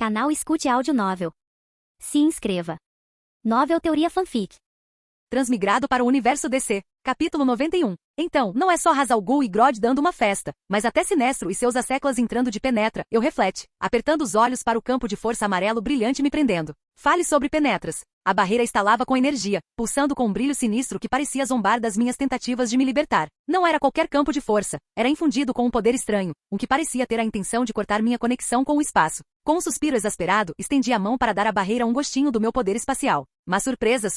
Canal Escute Áudio Novel. Se inscreva. Novel Teoria Fanfic. Transmigrado para o universo DC. Capítulo 91. Então, não é só Ra's al Ghul e Grodd dando uma festa, mas até Sinestro e seus asseclas entrando de penetra, eu reflete, apertando os olhos para o campo de força amarelo brilhante me prendendo. Fale sobre penetras. A barreira estalava com energia, pulsando com um brilho sinistro que parecia zombar das minhas tentativas de me libertar. Não era qualquer campo de força, era infundido com um poder estranho, um que parecia ter a intenção de cortar minha conexão com o espaço. Com um suspiro exasperado, estendi a mão para dar à barreira um gostinho do meu poder espacial. Mas surpresa,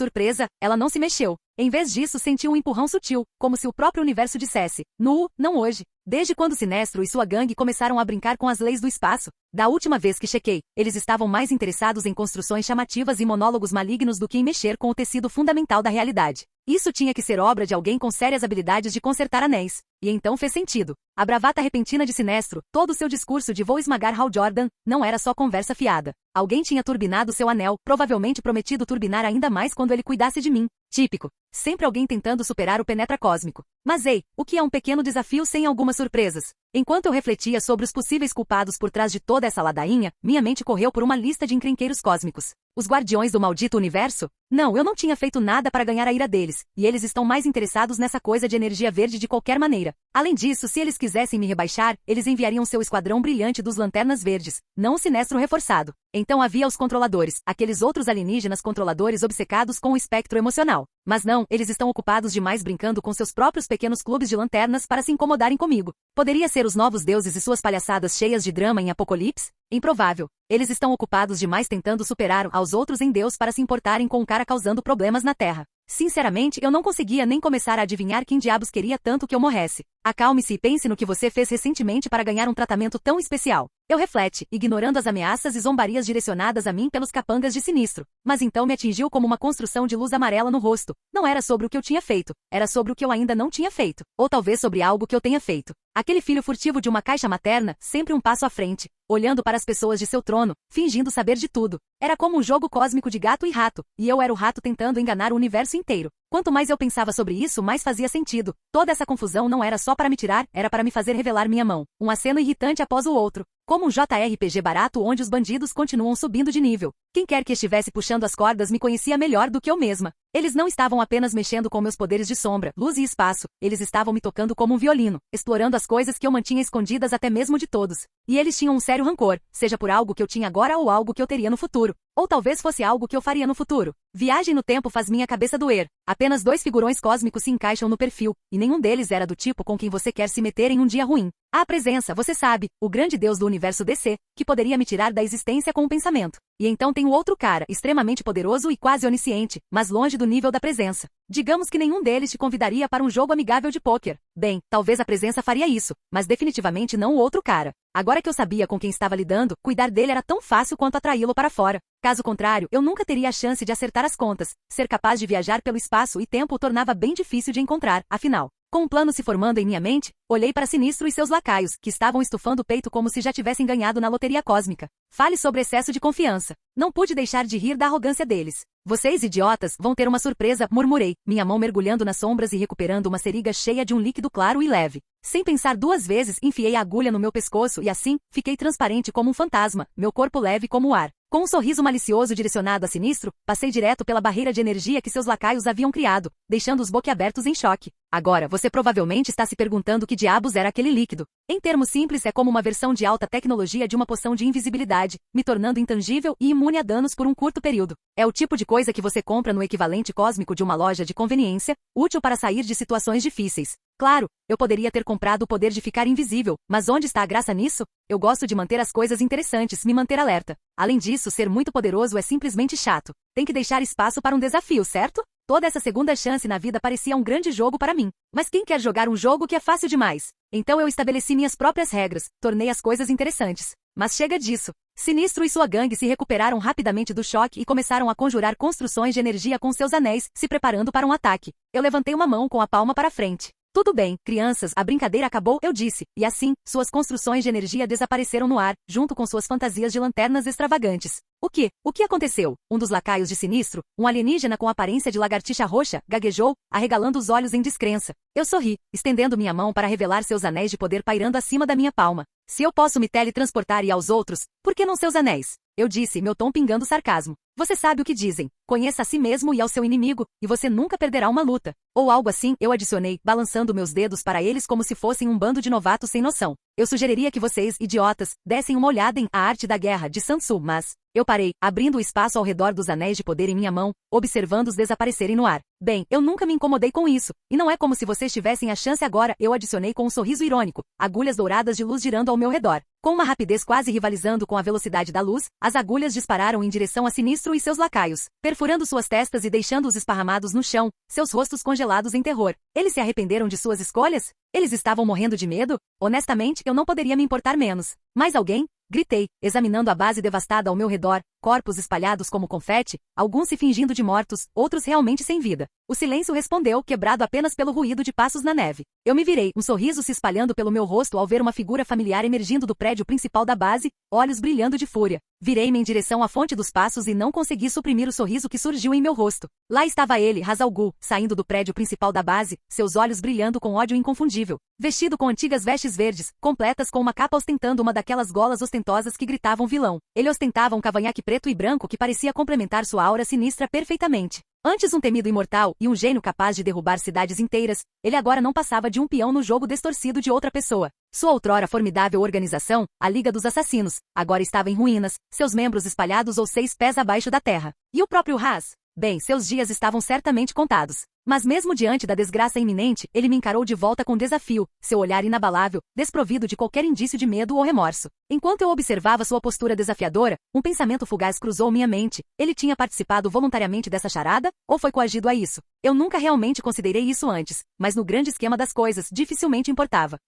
ela não se mexeu. Em vez disso, senti um empurrão sutil, como se o próprio universo dissesse, "Nu, não hoje." Desde quando Sinestro e sua gangue começaram a brincar com as leis do espaço? Da última vez que chequei, eles estavam mais interessados em construções chamativas e monólogos malignos do que em mexer com o tecido fundamental da realidade. Isso tinha que ser obra de alguém com sérias habilidades de consertar anéis. E então fez sentido. A bravata repentina de Sinestro, todo o seu discurso de "vou esmagar Hal Jordan", não era só conversa fiada. Alguém tinha turbinado seu anel, provavelmente prometido turbinar ainda mais quando ele cuidasse de mim. Típico. Sempre alguém tentando superar o penetra cósmico. Mas ei, o que é um pequeno desafio sem algumas surpresas? Enquanto eu refletia sobre os possíveis culpados por trás de toda essa ladainha, minha mente correu por uma lista de encrenqueiros cósmicos. Os guardiões do maldito universo? Não, eu não tinha feito nada para ganhar a ira deles, e eles estão mais interessados nessa coisa de energia verde de qualquer maneira. Além disso, se eles quisessem me rebaixar, eles enviariam seu esquadrão brilhante dos Lanternas Verdes, não o Sinestro reforçado. Então havia os controladores, aqueles outros alienígenas controladores obcecados com o espectro emocional. Mas não, eles estão ocupados demais brincando com seus próprios pequenos clubes de lanternas para se incomodarem comigo. Poderia ser os novos deuses e suas palhaçadas cheias de drama em Apocalipse? Improvável. Eles estão ocupados demais tentando superar aos outros em Deus para se importarem com o cara causando problemas na Terra. Sinceramente, eu não conseguia nem começar a adivinhar quem diabos queria tanto que eu morresse. Acalme-se e pense no que você fez recentemente para ganhar um tratamento tão especial. Eu reflete, ignorando as ameaças e zombarias direcionadas a mim pelos capangas de Sinistro. Mas então me atingiu como uma construção de luz amarela no rosto. Não era sobre o que eu tinha feito, era sobre o que eu ainda não tinha feito. Ou talvez sobre algo que eu tenha feito. Aquele filho furtivo de uma caixa materna, sempre um passo à frente, olhando para as pessoas de seu trono, fingindo saber de tudo. Era como um jogo cósmico de gato e rato, e eu era o rato tentando enganar o universo inteiro. Quanto mais eu pensava sobre isso, mais fazia sentido. Toda essa confusão não era só para me tirar, era para me fazer revelar minha mão. Um aceno irritante após o outro. Como um JRPG barato onde os bandidos continuam subindo de nível. Quem quer que estivesse puxando as cordas me conhecia melhor do que eu mesma. Eles não estavam apenas mexendo com meus poderes de sombra, luz e espaço. Eles estavam me tocando como um violino, explorando as coisas que eu mantinha escondidas até mesmo de todos. E eles tinham um sério rancor, seja por algo que eu tinha agora ou algo que eu teria no futuro. Ou talvez fosse algo que eu faria no futuro. Viagem no tempo faz minha cabeça doer. Apenas 2 figurões cósmicos se encaixam no perfil, e nenhum deles era do tipo com quem você quer se meter em um dia ruim. A presença, você sabe, o grande deus do universo DC, que poderia me tirar da existência com um pensamento. E então tem o outro cara, extremamente poderoso e quase onisciente, mas longe do nível da presença. Digamos que nenhum deles te convidaria para um jogo amigável de pôquer. Bem, talvez a presença faria isso, mas definitivamente não o outro cara. Agora que eu sabia com quem estava lidando, cuidar dele era tão fácil quanto atraí-lo para fora. Caso contrário, eu nunca teria a chance de acertar as contas. Ser capaz de viajar pelo espaço e tempo o tornava bem difícil de encontrar, afinal. Com um plano se formando em minha mente, olhei para Sinistro e seus lacaios, que estavam estufando o peito como se já tivessem ganhado na loteria cósmica. Fale sobre excesso de confiança. Não pude deixar de rir da arrogância deles. Vocês, idiotas, vão ter uma surpresa, murmurei, minha mão mergulhando nas sombras e recuperando uma seringa cheia de um líquido claro e leve. Sem pensar 2 vezes, enfiei a agulha no meu pescoço e assim, fiquei transparente como um fantasma, meu corpo leve como o ar. Com um sorriso malicioso direcionado a Sinistro, passei direto pela barreira de energia que seus lacaios haviam criado, deixando-os boquiabertos em choque. Agora, você provavelmente está se perguntando que diabos era aquele líquido. Em termos simples, é como uma versão de alta tecnologia de uma poção de invisibilidade, me tornando intangível e imune a danos por um curto período. É o tipo de coisa que você compra no equivalente cósmico de uma loja de conveniência, útil para sair de situações difíceis. Claro, eu poderia ter comprado o poder de ficar invisível, mas onde está a graça nisso? Eu gosto de manter as coisas interessantes, me manter alerta. Além disso, ser muito poderoso é simplesmente chato. Tem que deixar espaço para um desafio, certo? Toda essa segunda chance na vida parecia um grande jogo para mim. Mas quem quer jogar um jogo que é fácil demais? Então eu estabeleci minhas próprias regras, tornei as coisas interessantes. Mas chega disso. Sinistro e sua gangue se recuperaram rapidamente do choque e começaram a conjurar construções de energia com seus anéis, se preparando para um ataque. Eu levantei uma mão com a palma para frente. Tudo bem, crianças, a brincadeira acabou, eu disse, e assim, suas construções de energia desapareceram no ar, junto com suas fantasias de lanternas extravagantes. O que aconteceu? Um dos lacaios de Sinistro, um alienígena com aparência de lagartixa roxa, gaguejou, arregalando os olhos em descrença. Eu sorri, estendendo minha mão para revelar seus anéis de poder pairando acima da minha palma. Se eu posso me teletransportar e aos outros, por que não seus anéis? Eu disse, meu tom pingando sarcasmo. Você sabe o que dizem. Conheça a si mesmo e ao seu inimigo, e você nunca perderá uma luta. Ou algo assim, eu adicionei, balançando meus dedos para eles como se fossem um bando de novatos sem noção. Eu sugeriria que vocês, idiotas, dessem uma olhada em A Arte da Guerra, de Sun Tzu, mas... Eu parei, abrindo o espaço ao redor dos anéis de poder em minha mão, observando-os desaparecerem no ar. Bem, eu nunca me incomodei com isso, e não é como se vocês tivessem a chance agora, eu adicionei com um sorriso irônico, agulhas douradas de luz girando ao meu redor. Com uma rapidez quase rivalizando com a velocidade da luz, as agulhas dispararam em direção a Sinistro e seus lacaios, perfurando suas testas e deixando-os esparramados no chão, seus rostos congelados em terror. Eles se arrependeram de suas escolhas? Eles estavam morrendo de medo? Honestamente, eu não poderia me importar menos. Mais alguém? Gritei, examinando a base devastada ao meu redor, corpos espalhados como confete, alguns se fingindo de mortos, outros realmente sem vida. O silêncio respondeu, quebrado apenas pelo ruído de passos na neve. Eu me virei, um sorriso se espalhando pelo meu rosto ao ver uma figura familiar emergindo do prédio principal da base, olhos brilhando de fúria. Virei-me em direção à fonte dos passos e não consegui suprimir o sorriso que surgiu em meu rosto. Lá estava ele, Ra's al Ghul, saindo do prédio principal da base, seus olhos brilhando com ódio inconfundível. Vestido com antigas vestes verdes, completas com uma capa ostentando uma daquelas golas ostentosas que gritavam vilão. Ele ostentava um cavanhaque preto e branco que parecia complementar sua aura sinistra perfeitamente. Antes um temido imortal e um gênio capaz de derrubar cidades inteiras, ele agora não passava de um peão no jogo distorcido de outra pessoa. Sua outrora formidável organização, a Liga dos Assassinos, agora estava em ruínas, seus membros espalhados ou 6 pés abaixo da terra. E o próprio Ra's? Bem, seus dias estavam certamente contados. Mas mesmo diante da desgraça iminente, ele me encarou de volta com desafio, seu olhar inabalável, desprovido de qualquer indício de medo ou remorso. Enquanto eu observava sua postura desafiadora, um pensamento fugaz cruzou minha mente. Ele tinha participado voluntariamente dessa charada? Ou foi coagido a isso? Eu nunca realmente considerei isso antes, mas no grande esquema das coisas, dificilmente importava.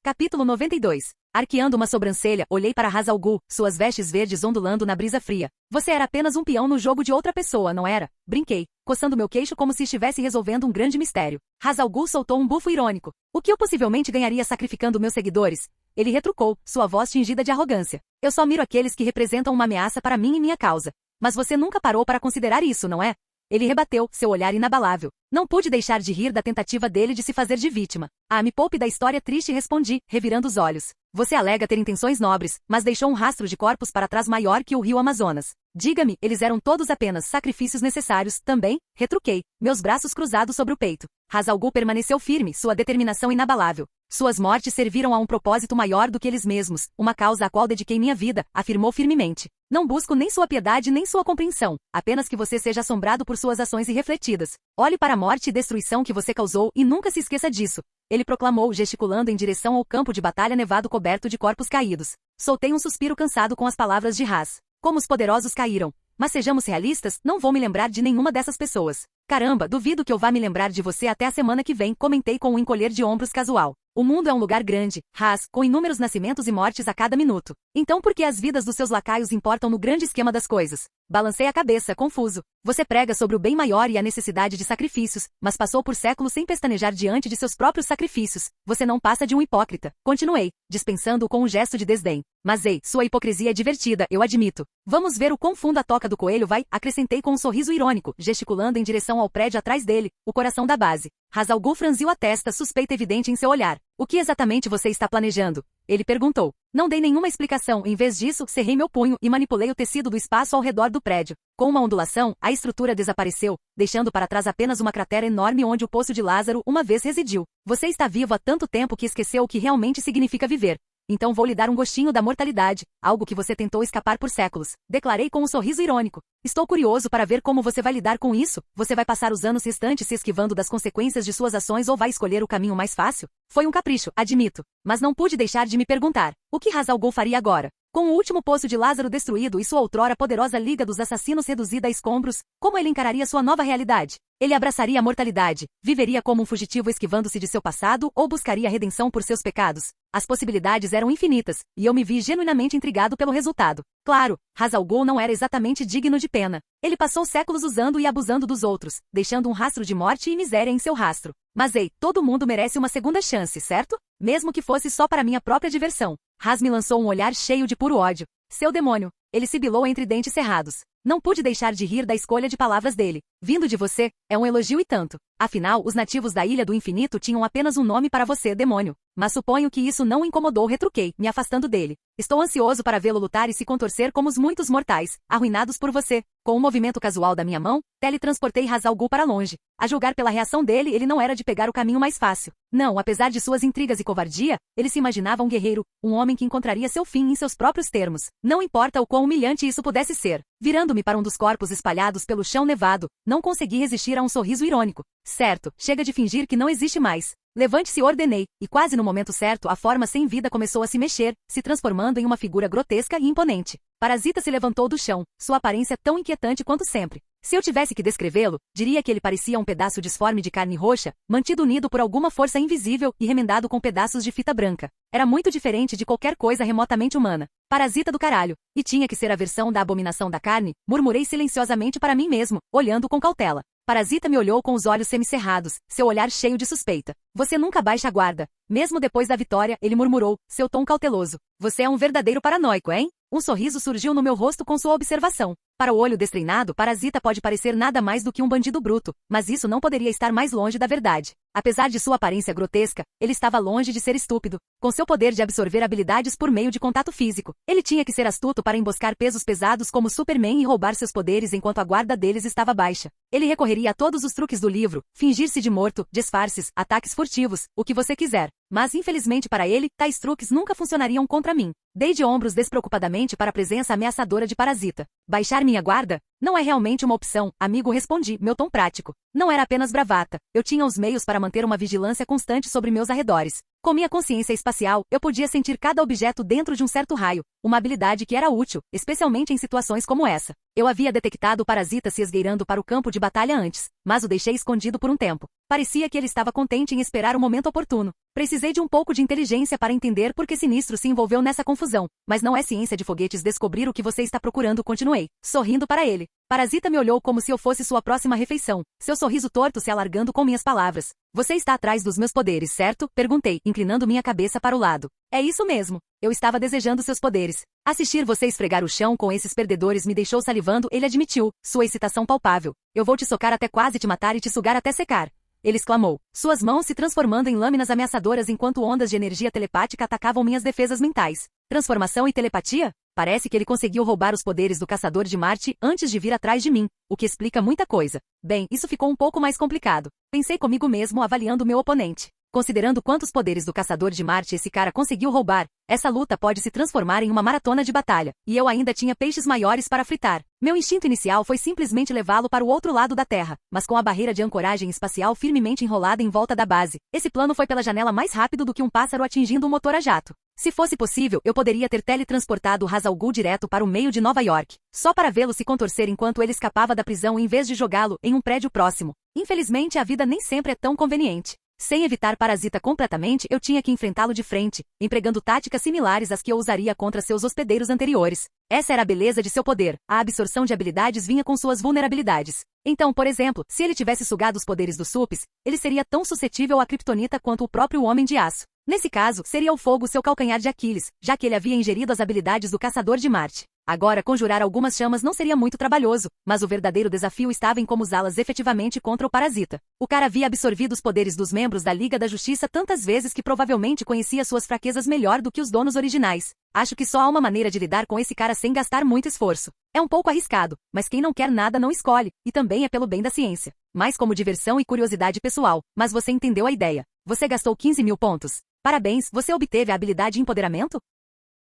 Capítulo 92. Arqueando uma sobrancelha, olhei para Ra's al Ghul, suas vestes verdes ondulando na brisa fria. Você era apenas um peão no jogo de outra pessoa, não era? Brinquei, coçando meu queixo como se estivesse resolvendo um grande mistério. Ra's al Ghul soltou um bufo irônico. O que eu possivelmente ganharia sacrificando meus seguidores? Ele retrucou, sua voz tingida de arrogância. Eu só miro aqueles que representam uma ameaça para mim e minha causa. Mas você nunca parou para considerar isso, não é? Ele rebateu, seu olhar inabalável. Não pude deixar de rir da tentativa dele de se fazer de vítima. Ah, me poupe da história triste, respondi, revirando os olhos. Você alega ter intenções nobres, mas deixou um rastro de corpos para trás maior que o rio Amazonas. Diga-me, eles eram todos apenas sacrifícios necessários, também? Retruquei, meus braços cruzados sobre o peito. Ra's al Ghul permaneceu firme, sua determinação inabalável. Suas mortes serviram a um propósito maior do que eles mesmos, uma causa à qual dediquei minha vida, afirmou firmemente. Não busco nem sua piedade nem sua compreensão, apenas que você seja assombrado por suas ações irrefletidas. Olhe para a morte e destruição que você causou e nunca se esqueça disso. Ele proclamou, gesticulando em direção ao campo de batalha nevado coberto de corpos caídos. Soltei um suspiro cansado com as palavras de Ra's. Como os poderosos caíram. Mas sejamos realistas, não vou me lembrar de nenhuma dessas pessoas. Caramba, duvido que eu vá me lembrar de você até a semana que vem, comentei com um encolher de ombros casual. O mundo é um lugar grande, Ra's, com inúmeros nascimentos e mortes a cada minuto. Então por que as vidas dos seus lacaios importam no grande esquema das coisas? Balancei a cabeça, confuso. Você prega sobre o bem maior e a necessidade de sacrifícios, mas passou por séculos sem pestanejar diante de seus próprios sacrifícios. Você não passa de um hipócrita. Continuei, dispensando-o com um gesto de desdém. Mas ei, sua hipocrisia é divertida, eu admito. Vamos ver o quão fundo a toca do coelho vai, acrescentei com um sorriso irônico, gesticulando em direção ao prédio atrás dele, o coração da base. Ra's al Ghul franziu a testa, suspeita evidente em seu olhar. O que exatamente você está planejando? Ele perguntou. Não dei nenhuma explicação, em vez disso, cerrei meu punho e manipulei o tecido do espaço ao redor do prédio. Com uma ondulação, a estrutura desapareceu, deixando para trás apenas uma cratera enorme onde o poço de Lázaro uma vez residiu. Você está vivo há tanto tempo que esqueceu o que realmente significa viver. Então vou lhe dar um gostinho da mortalidade, algo que você tentou escapar por séculos. Declarei com um sorriso irônico. Estou curioso para ver como você vai lidar com isso. Você vai passar os anos restantes se esquivando das consequências de suas ações ou vai escolher o caminho mais fácil? Foi um capricho, admito. Mas não pude deixar de me perguntar. O que Ra's al Ghul faria agora? Com o último poço de Lázaro destruído e sua outrora poderosa Liga dos Assassinos reduzida a escombros, como ele encararia sua nova realidade? Ele abraçaria a mortalidade, viveria como um fugitivo esquivando-se de seu passado ou buscaria redenção por seus pecados? As possibilidades eram infinitas, e eu me vi genuinamente intrigado pelo resultado. Claro, Ra's al Ghul não era exatamente digno de pena. Ele passou séculos usando e abusando dos outros, deixando um rastro de morte e miséria em seu rastro. Mas ei, todo mundo merece uma segunda chance, certo? Mesmo que fosse só para minha própria diversão. Ra's me lançou um olhar cheio de puro ódio. Seu demônio! Ele sibilou entre dentes cerrados. Não pude deixar de rir da escolha de palavras dele. Vindo de você, é um elogio e tanto. Afinal, os nativos da Ilha do Infinito tinham apenas um nome para você, demônio. Mas suponho que isso não o incomodou, retruquei, me afastando dele. Estou ansioso para vê-lo lutar e se contorcer como os muitos mortais, arruinados por você. Com um movimento casual da minha mão, teletransportei Ra's al Ghul para longe. A julgar pela reação dele, ele não era de pegar o caminho mais fácil. Não, apesar de suas intrigas e covardia, ele se imaginava um guerreiro, um homem que encontraria seu fim em seus próprios termos. Não importa o quão humilhante isso pudesse ser. Virando-me para um dos corpos espalhados pelo chão nevado, não consegui resistir a um sorriso irônico. Certo, chega de fingir que não existe mais. Levante-se, ordenei, e quase no momento certo a forma sem vida começou a se mexer, se transformando em uma figura grotesca e imponente. Parasita se levantou do chão, sua aparência tão inquietante quanto sempre. Se eu tivesse que descrevê-lo, diria que ele parecia um pedaço disforme de carne roxa, mantido unido por alguma força invisível e remendado com pedaços de fita branca. Era muito diferente de qualquer coisa remotamente humana. Parasita do caralho. E tinha que ser a versão da abominação da carne, murmurei silenciosamente para mim mesmo, olhando com cautela. Parasita me olhou com os olhos semicerrados, seu olhar cheio de suspeita. Você nunca baixa a guarda. Mesmo depois da vitória, ele murmurou, seu tom cauteloso. Você é um verdadeiro paranoico, hein? Um sorriso surgiu no meu rosto com sua observação. Para o olho destreinado, Parasita pode parecer nada mais do que um bandido bruto, mas isso não poderia estar mais longe da verdade. Apesar de sua aparência grotesca, ele estava longe de ser estúpido. Com seu poder de absorver habilidades por meio de contato físico, ele tinha que ser astuto para emboscar pesos pesados como Superman e roubar seus poderes enquanto a guarda deles estava baixa. Ele recorreria a todos os truques do livro, fingir-se de morto, disfarces, ataques furtivos, o que você quiser. Mas infelizmente para ele, tais truques nunca funcionariam contra mim. Dei de ombros despreocupadamente para a presença ameaçadora de Parasita. Baixar minha guarda? Não é realmente uma opção, amigo, respondi, meu tom prático. Não era apenas bravata, eu tinha os meios para manter uma vigilância constante sobre meus arredores. Com minha consciência espacial, eu podia sentir cada objeto dentro de um certo raio, uma habilidade que era útil, especialmente em situações como essa. Eu havia detectado o Parasita se esgueirando para o campo de batalha antes, mas o deixei escondido por um tempo. Parecia que ele estava contente em esperar o momento oportuno. Precisei de um pouco de inteligência para entender por que Sinistro se envolveu nessa confusão. Mas não é ciência de foguetes descobrir o que você está procurando, continuei, sorrindo para ele. Parasita me olhou como se eu fosse sua próxima refeição, seu sorriso torto se alargando com minhas palavras. Você está atrás dos meus poderes, certo? Perguntei, inclinando minha cabeça para o lado. É isso mesmo. Eu estava desejando seus poderes. Assistir você esfregar o chão com esses perdedores me deixou salivando, ele admitiu, sua excitação palpável. Eu vou te socar até quase te matar e te sugar até secar. Ele exclamou, suas mãos se transformando em lâminas ameaçadoras enquanto ondas de energia telepática atacavam minhas defesas mentais. Transformação e telepatia? Parece que ele conseguiu roubar os poderes do Caçador de Marte antes de vir atrás de mim, o que explica muita coisa. Bem, isso ficou um pouco mais complicado. Pensei comigo mesmo avaliando meu oponente. Considerando quantos poderes do Caçador de Marte esse cara conseguiu roubar, essa luta pode se transformar em uma maratona de batalha, e eu ainda tinha peixes maiores para fritar. Meu instinto inicial foi simplesmente levá-lo para o outro lado da Terra, mas com a barreira de ancoragem espacial firmemente enrolada em volta da base, esse plano foi pela janela mais rápido do que um pássaro atingindo um motor a jato. Se fosse possível, eu poderia ter teletransportado Ra's al Ghul direto para o meio de Nova York, só para vê-lo se contorcer enquanto ele escapava da prisão em vez de jogá-lo em um prédio próximo. Infelizmente, a vida nem sempre é tão conveniente. Sem evitar Parasita completamente, eu tinha que enfrentá-lo de frente, empregando táticas similares às que eu usaria contra seus hospedeiros anteriores. Essa era a beleza de seu poder, a absorção de habilidades vinha com suas vulnerabilidades. Então, por exemplo, se ele tivesse sugado os poderes dos supes, ele seria tão suscetível à kryptonita quanto o próprio Homem de Aço. Nesse caso, seria o fogo seu calcanhar de Aquiles, já que ele havia ingerido as habilidades do Caçador de Marte. Agora, conjurar algumas chamas não seria muito trabalhoso, mas o verdadeiro desafio estava em como usá-las efetivamente contra o Parasita. O cara havia absorvido os poderes dos membros da Liga da Justiça tantas vezes que provavelmente conhecia suas fraquezas melhor do que os donos originais. Acho que só há uma maneira de lidar com esse cara sem gastar muito esforço. É um pouco arriscado, mas quem não quer nada não escolhe, e também é pelo bem da ciência. Mais como diversão e curiosidade pessoal, mas você entendeu a ideia. Você gastou 15 mil pontos. Parabéns, você obteve a habilidade Empoderamento?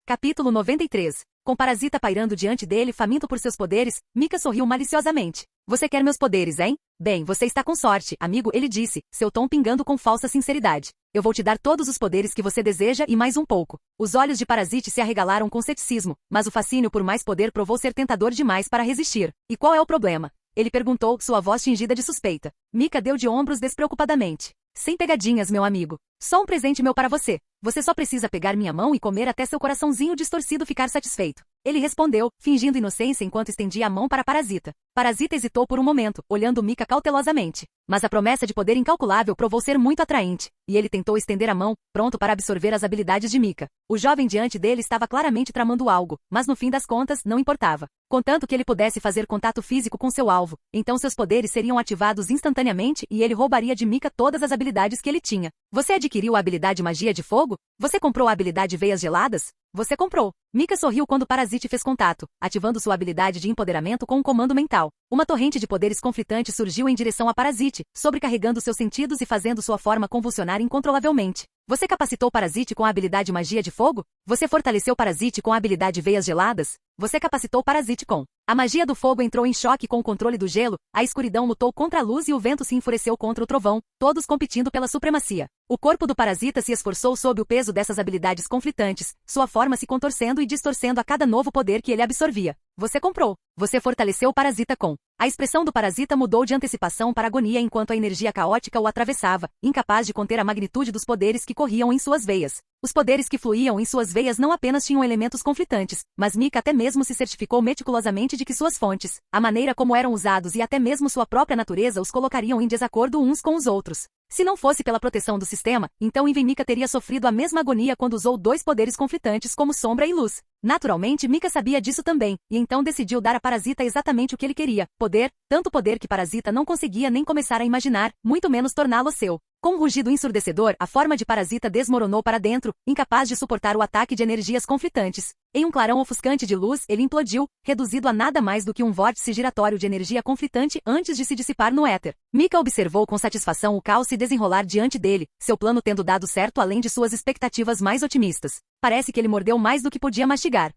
Capítulo 93. Com Parasita pairando diante dele faminto por seus poderes, Mika sorriu maliciosamente. Você quer meus poderes, hein? Bem, você está com sorte, amigo, ele disse, seu tom pingando com falsa sinceridade. Eu vou te dar todos os poderes que você deseja e mais um pouco. Os olhos de Parasite se arregalaram com ceticismo, mas o fascínio por mais poder provou ser tentador demais para resistir. E qual é o problema? Ele perguntou, sua voz tingida de suspeita. Mika deu de ombros despreocupadamente. Sem pegadinhas, meu amigo. Só um presente meu para você. Você só precisa pegar minha mão e comer até seu coraçãozinho distorcido ficar satisfeito. Ele respondeu, fingindo inocência enquanto estendia a mão para Parasita. Parasita hesitou por um momento, olhando Mika cautelosamente. Mas a promessa de poder incalculável provou ser muito atraente, e ele tentou estender a mão, pronto para absorver as habilidades de Mika. O jovem diante dele estava claramente tramando algo, mas no fim das contas, não importava. Contanto que ele pudesse fazer contato físico com seu alvo, então seus poderes seriam ativados instantaneamente e ele roubaria de Mika todas as habilidades que ele tinha. Você adquiriu a habilidade Magia de Fogo? Você comprou a habilidade Veias Geladas? Você comprou. Mika sorriu quando Parasite fez contato, ativando sua habilidade de empoderamento com um comando mental. Uma torrente de poderes conflitantes surgiu em direção a Parasite, sobrecarregando seus sentidos e fazendo sua forma convulsionar incontrolavelmente. Você capacitou Parasite com a habilidade Magia de Fogo? Você fortaleceu Parasite com a habilidade Veias Geladas? Você capacitou Parasite com a magia do fogo entrou em choque com o controle do gelo, a escuridão lutou contra a luz e o vento se enfureceu contra o trovão, todos competindo pela supremacia. O corpo do parasita se esforçou sob o peso dessas habilidades conflitantes, sua forma se contorcendo e distorcendo a cada novo poder que ele absorvia. Você comprou. Você fortaleceu o parasita com. A expressão do parasita mudou de antecipação para agonia enquanto a energia caótica o atravessava, incapaz de conter a magnitude dos poderes que corriam em suas veias. Os poderes que fluíam em suas veias não apenas tinham elementos conflitantes, mas Mika até mesmo se certificou meticulosamente de que suas fontes, a maneira como eram usados e até mesmo sua própria natureza os colocariam em desacordo uns com os outros. Se não fosse pela proteção do sistema, então Mika teria sofrido a mesma agonia quando usou dois poderes conflitantes como sombra e luz. Naturalmente, Mika sabia disso também, e então decidiu dar a Parasita exatamente o que ele queria, poder, tanto poder que Parasita não conseguia nem começar a imaginar, muito menos torná-lo seu. Com um rugido ensurdecedor, a forma de Parasita desmoronou para dentro, incapaz de suportar o ataque de energias conflitantes. Em um clarão ofuscante de luz, ele implodiu, reduzido a nada mais do que um vórtice giratório de energia conflitante antes de se dissipar no éter. Mika observou com satisfação o caos se desenrolar diante dele, seu plano tendo dado certo além de suas expectativas mais otimistas. Parece que ele mordeu mais do que podia mastigar.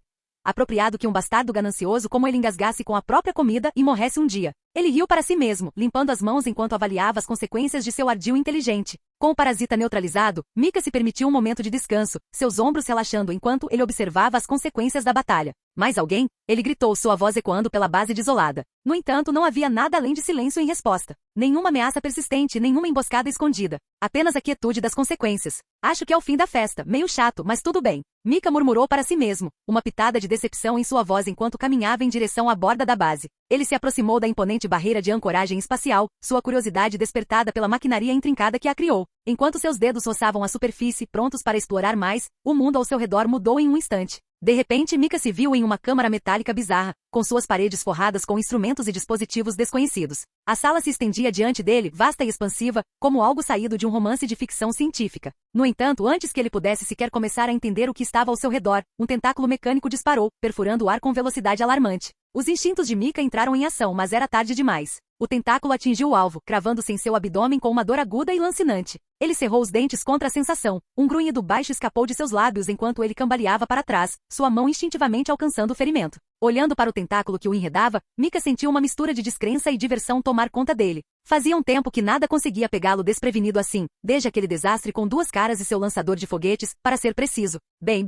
Apropriado que um bastardo ganancioso como ele engasgasse com a própria comida e morresse um dia. Ele riu para si mesmo, limpando as mãos enquanto avaliava as consequências de seu ardil inteligente. Com o parasita neutralizado, Mika se permitiu um momento de descanso, seus ombros relaxando enquanto ele observava as consequências da batalha. Mais alguém? Ele gritou, sua voz ecoando pela base desolada. No entanto, não havia nada além de silêncio em resposta. Nenhuma ameaça persistente, nenhuma emboscada escondida. Apenas a quietude das consequências. Acho que é o fim da festa, meio chato, mas tudo bem. Mika murmurou para si mesmo, uma pitada de decepção em sua voz enquanto caminhava em direção à borda da base. Ele se aproximou da imponente barreira de ancoragem espacial, sua curiosidade despertada pela maquinaria intrincada que a criou. Enquanto seus dedos roçavam a superfície, prontos para explorar mais, o mundo ao seu redor mudou em um instante. De repente, Mika se viu em uma câmara metálica bizarra, com suas paredes forradas com instrumentos e dispositivos desconhecidos. A sala se estendia diante dele, vasta e expansiva, como algo saído de um romance de ficção científica. No entanto, antes que ele pudesse sequer começar a entender o que estava ao seu redor, um tentáculo mecânico disparou, perfurando o ar com velocidade alarmante. Os instintos de Mika entraram em ação, mas era tarde demais. O tentáculo atingiu o alvo, cravando-se em seu abdômen com uma dor aguda e lancinante. Ele cerrou os dentes contra a sensação. Um grunhido baixo escapou de seus lábios enquanto ele cambaleava para trás, sua mão instintivamente alcançando o ferimento. Olhando para o tentáculo que o enredava, Mika sentiu uma mistura de descrença e diversão tomar conta dele. Fazia um tempo que nada conseguia pegá-lo desprevenido assim, desde aquele desastre com duas caras e seu lançador de foguetes, para ser preciso. Bem,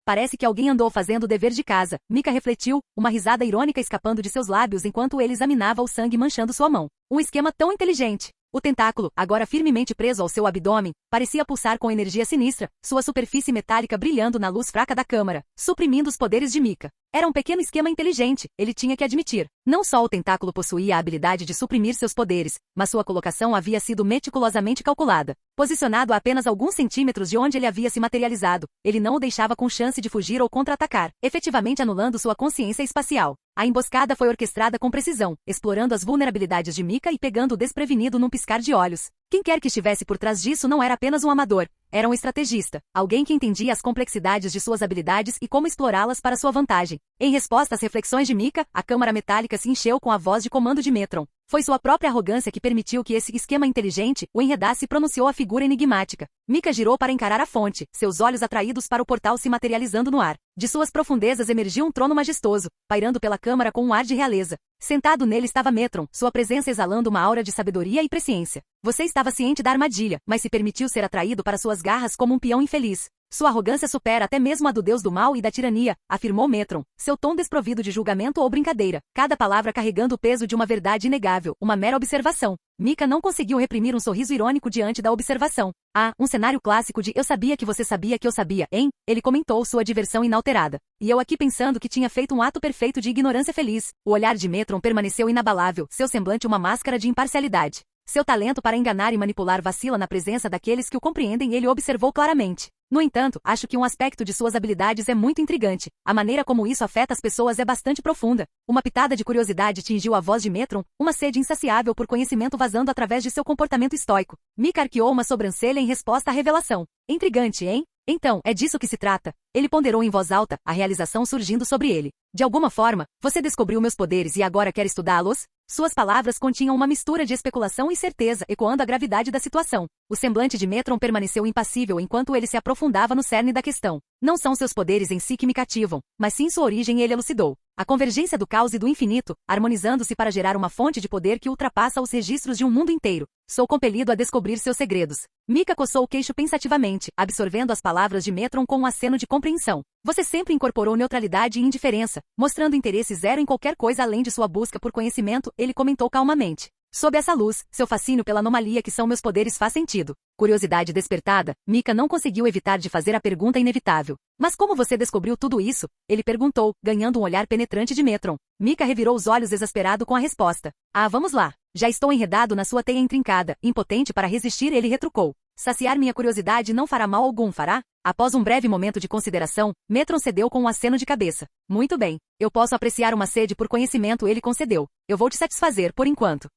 parece que alguém andou fazendo o dever de casa. Mika refletiu, uma risada irônica escapando de seus lábios enquanto ele examinava o sangue manchando sua mão. Um esquema tão inteligente. O tentáculo, agora firmemente preso ao seu abdômen, parecia pulsar com energia sinistra, sua superfície metálica brilhando na luz fraca da câmara, suprimindo os poderes de Mika. Era um pequeno esquema inteligente, ele tinha que admitir. Não só o tentáculo possuía a habilidade de suprimir seus poderes, mas sua colocação havia sido meticulosamente calculada. Posicionado a apenas alguns centímetros de onde ele havia se materializado, ele não o deixava com chance de fugir ou contra-atacar, efetivamente anulando sua consciência espacial. A emboscada foi orquestrada com precisão, explorando as vulnerabilidades de Mika e pegando o desprevenido num piscar de olhos. Quem quer que estivesse por trás disso não era apenas um amador, era um estrategista, alguém que entendia as complexidades de suas habilidades e como explorá-las para sua vantagem. Em resposta às reflexões de Mika, a câmara metálica se encheu com a voz de comando de Metron. Foi sua própria arrogância que permitiu que esse esquema inteligente o enredasse e pronunciou a figura enigmática. Mika girou para encarar a fonte, seus olhos atraídos para o portal se materializando no ar. De suas profundezas emergiu um trono majestoso, pairando pela câmara com um ar de realeza. Sentado nele estava Metron, sua presença exalando uma aura de sabedoria e presciência. Você estava ciente da armadilha, mas se permitiu ser atraído para suas garras como um peão infeliz. Sua arrogância supera até mesmo a do deus do mal e da tirania, afirmou Metron, seu tom desprovido de julgamento ou brincadeira, cada palavra carregando o peso de uma verdade inegável, uma mera observação. Mika não conseguiu reprimir um sorriso irônico diante da observação. Ah, um cenário clássico de eu sabia que você sabia que eu sabia, hein? Ele comentou, sua diversão inalterada. E eu aqui pensando que tinha feito um ato perfeito de ignorância feliz. O olhar de Metron permaneceu inabalável, seu semblante uma máscara de imparcialidade. Seu talento para enganar e manipular vacila na presença daqueles que o compreendem, ele observou claramente. No entanto, acho que um aspecto de suas habilidades é muito intrigante. A maneira como isso afeta as pessoas é bastante profunda. Uma pitada de curiosidade tingiu a voz de Metron, uma sede insaciável por conhecimento vazando através de seu comportamento estoico. Mika arqueou uma sobrancelha em resposta à revelação. Intrigante, hein? Então, é disso que se trata. Ele ponderou em voz alta, a realização surgindo sobre ele. De alguma forma, você descobriu meus poderes e agora quer estudá-los? Suas palavras continham uma mistura de especulação e certeza, ecoando a gravidade da situação. O semblante de Metron permaneceu impassível enquanto ele se aprofundava no cerne da questão. Não são seus poderes em si que me cativam, mas sim sua origem, ele elucidou. A convergência do caos e do infinito, harmonizando-se para gerar uma fonte de poder que ultrapassa os registros de um mundo inteiro. Sou compelido a descobrir seus segredos. Mika coçou o queixo pensativamente, absorvendo as palavras de Metron com um aceno de compreensão. Você sempre incorporou neutralidade e indiferença, mostrando interesse zero em qualquer coisa além de sua busca por conhecimento, ele comentou calmamente. Sob essa luz, seu fascínio pela anomalia que são meus poderes faz sentido. Curiosidade despertada, Mika não conseguiu evitar de fazer a pergunta inevitável. Mas como você descobriu tudo isso? Ele perguntou, ganhando um olhar penetrante de Metron. Mika revirou os olhos exasperado com a resposta. Ah, vamos lá. Já estou enredado na sua teia intrincada, impotente para resistir, ele retrucou. Saciar minha curiosidade não fará mal algum, fará? Após um breve momento de consideração, Metron cedeu com um aceno de cabeça. Muito bem. Eu posso apreciar uma sede por conhecimento, ele concedeu. Eu vou te satisfazer por enquanto.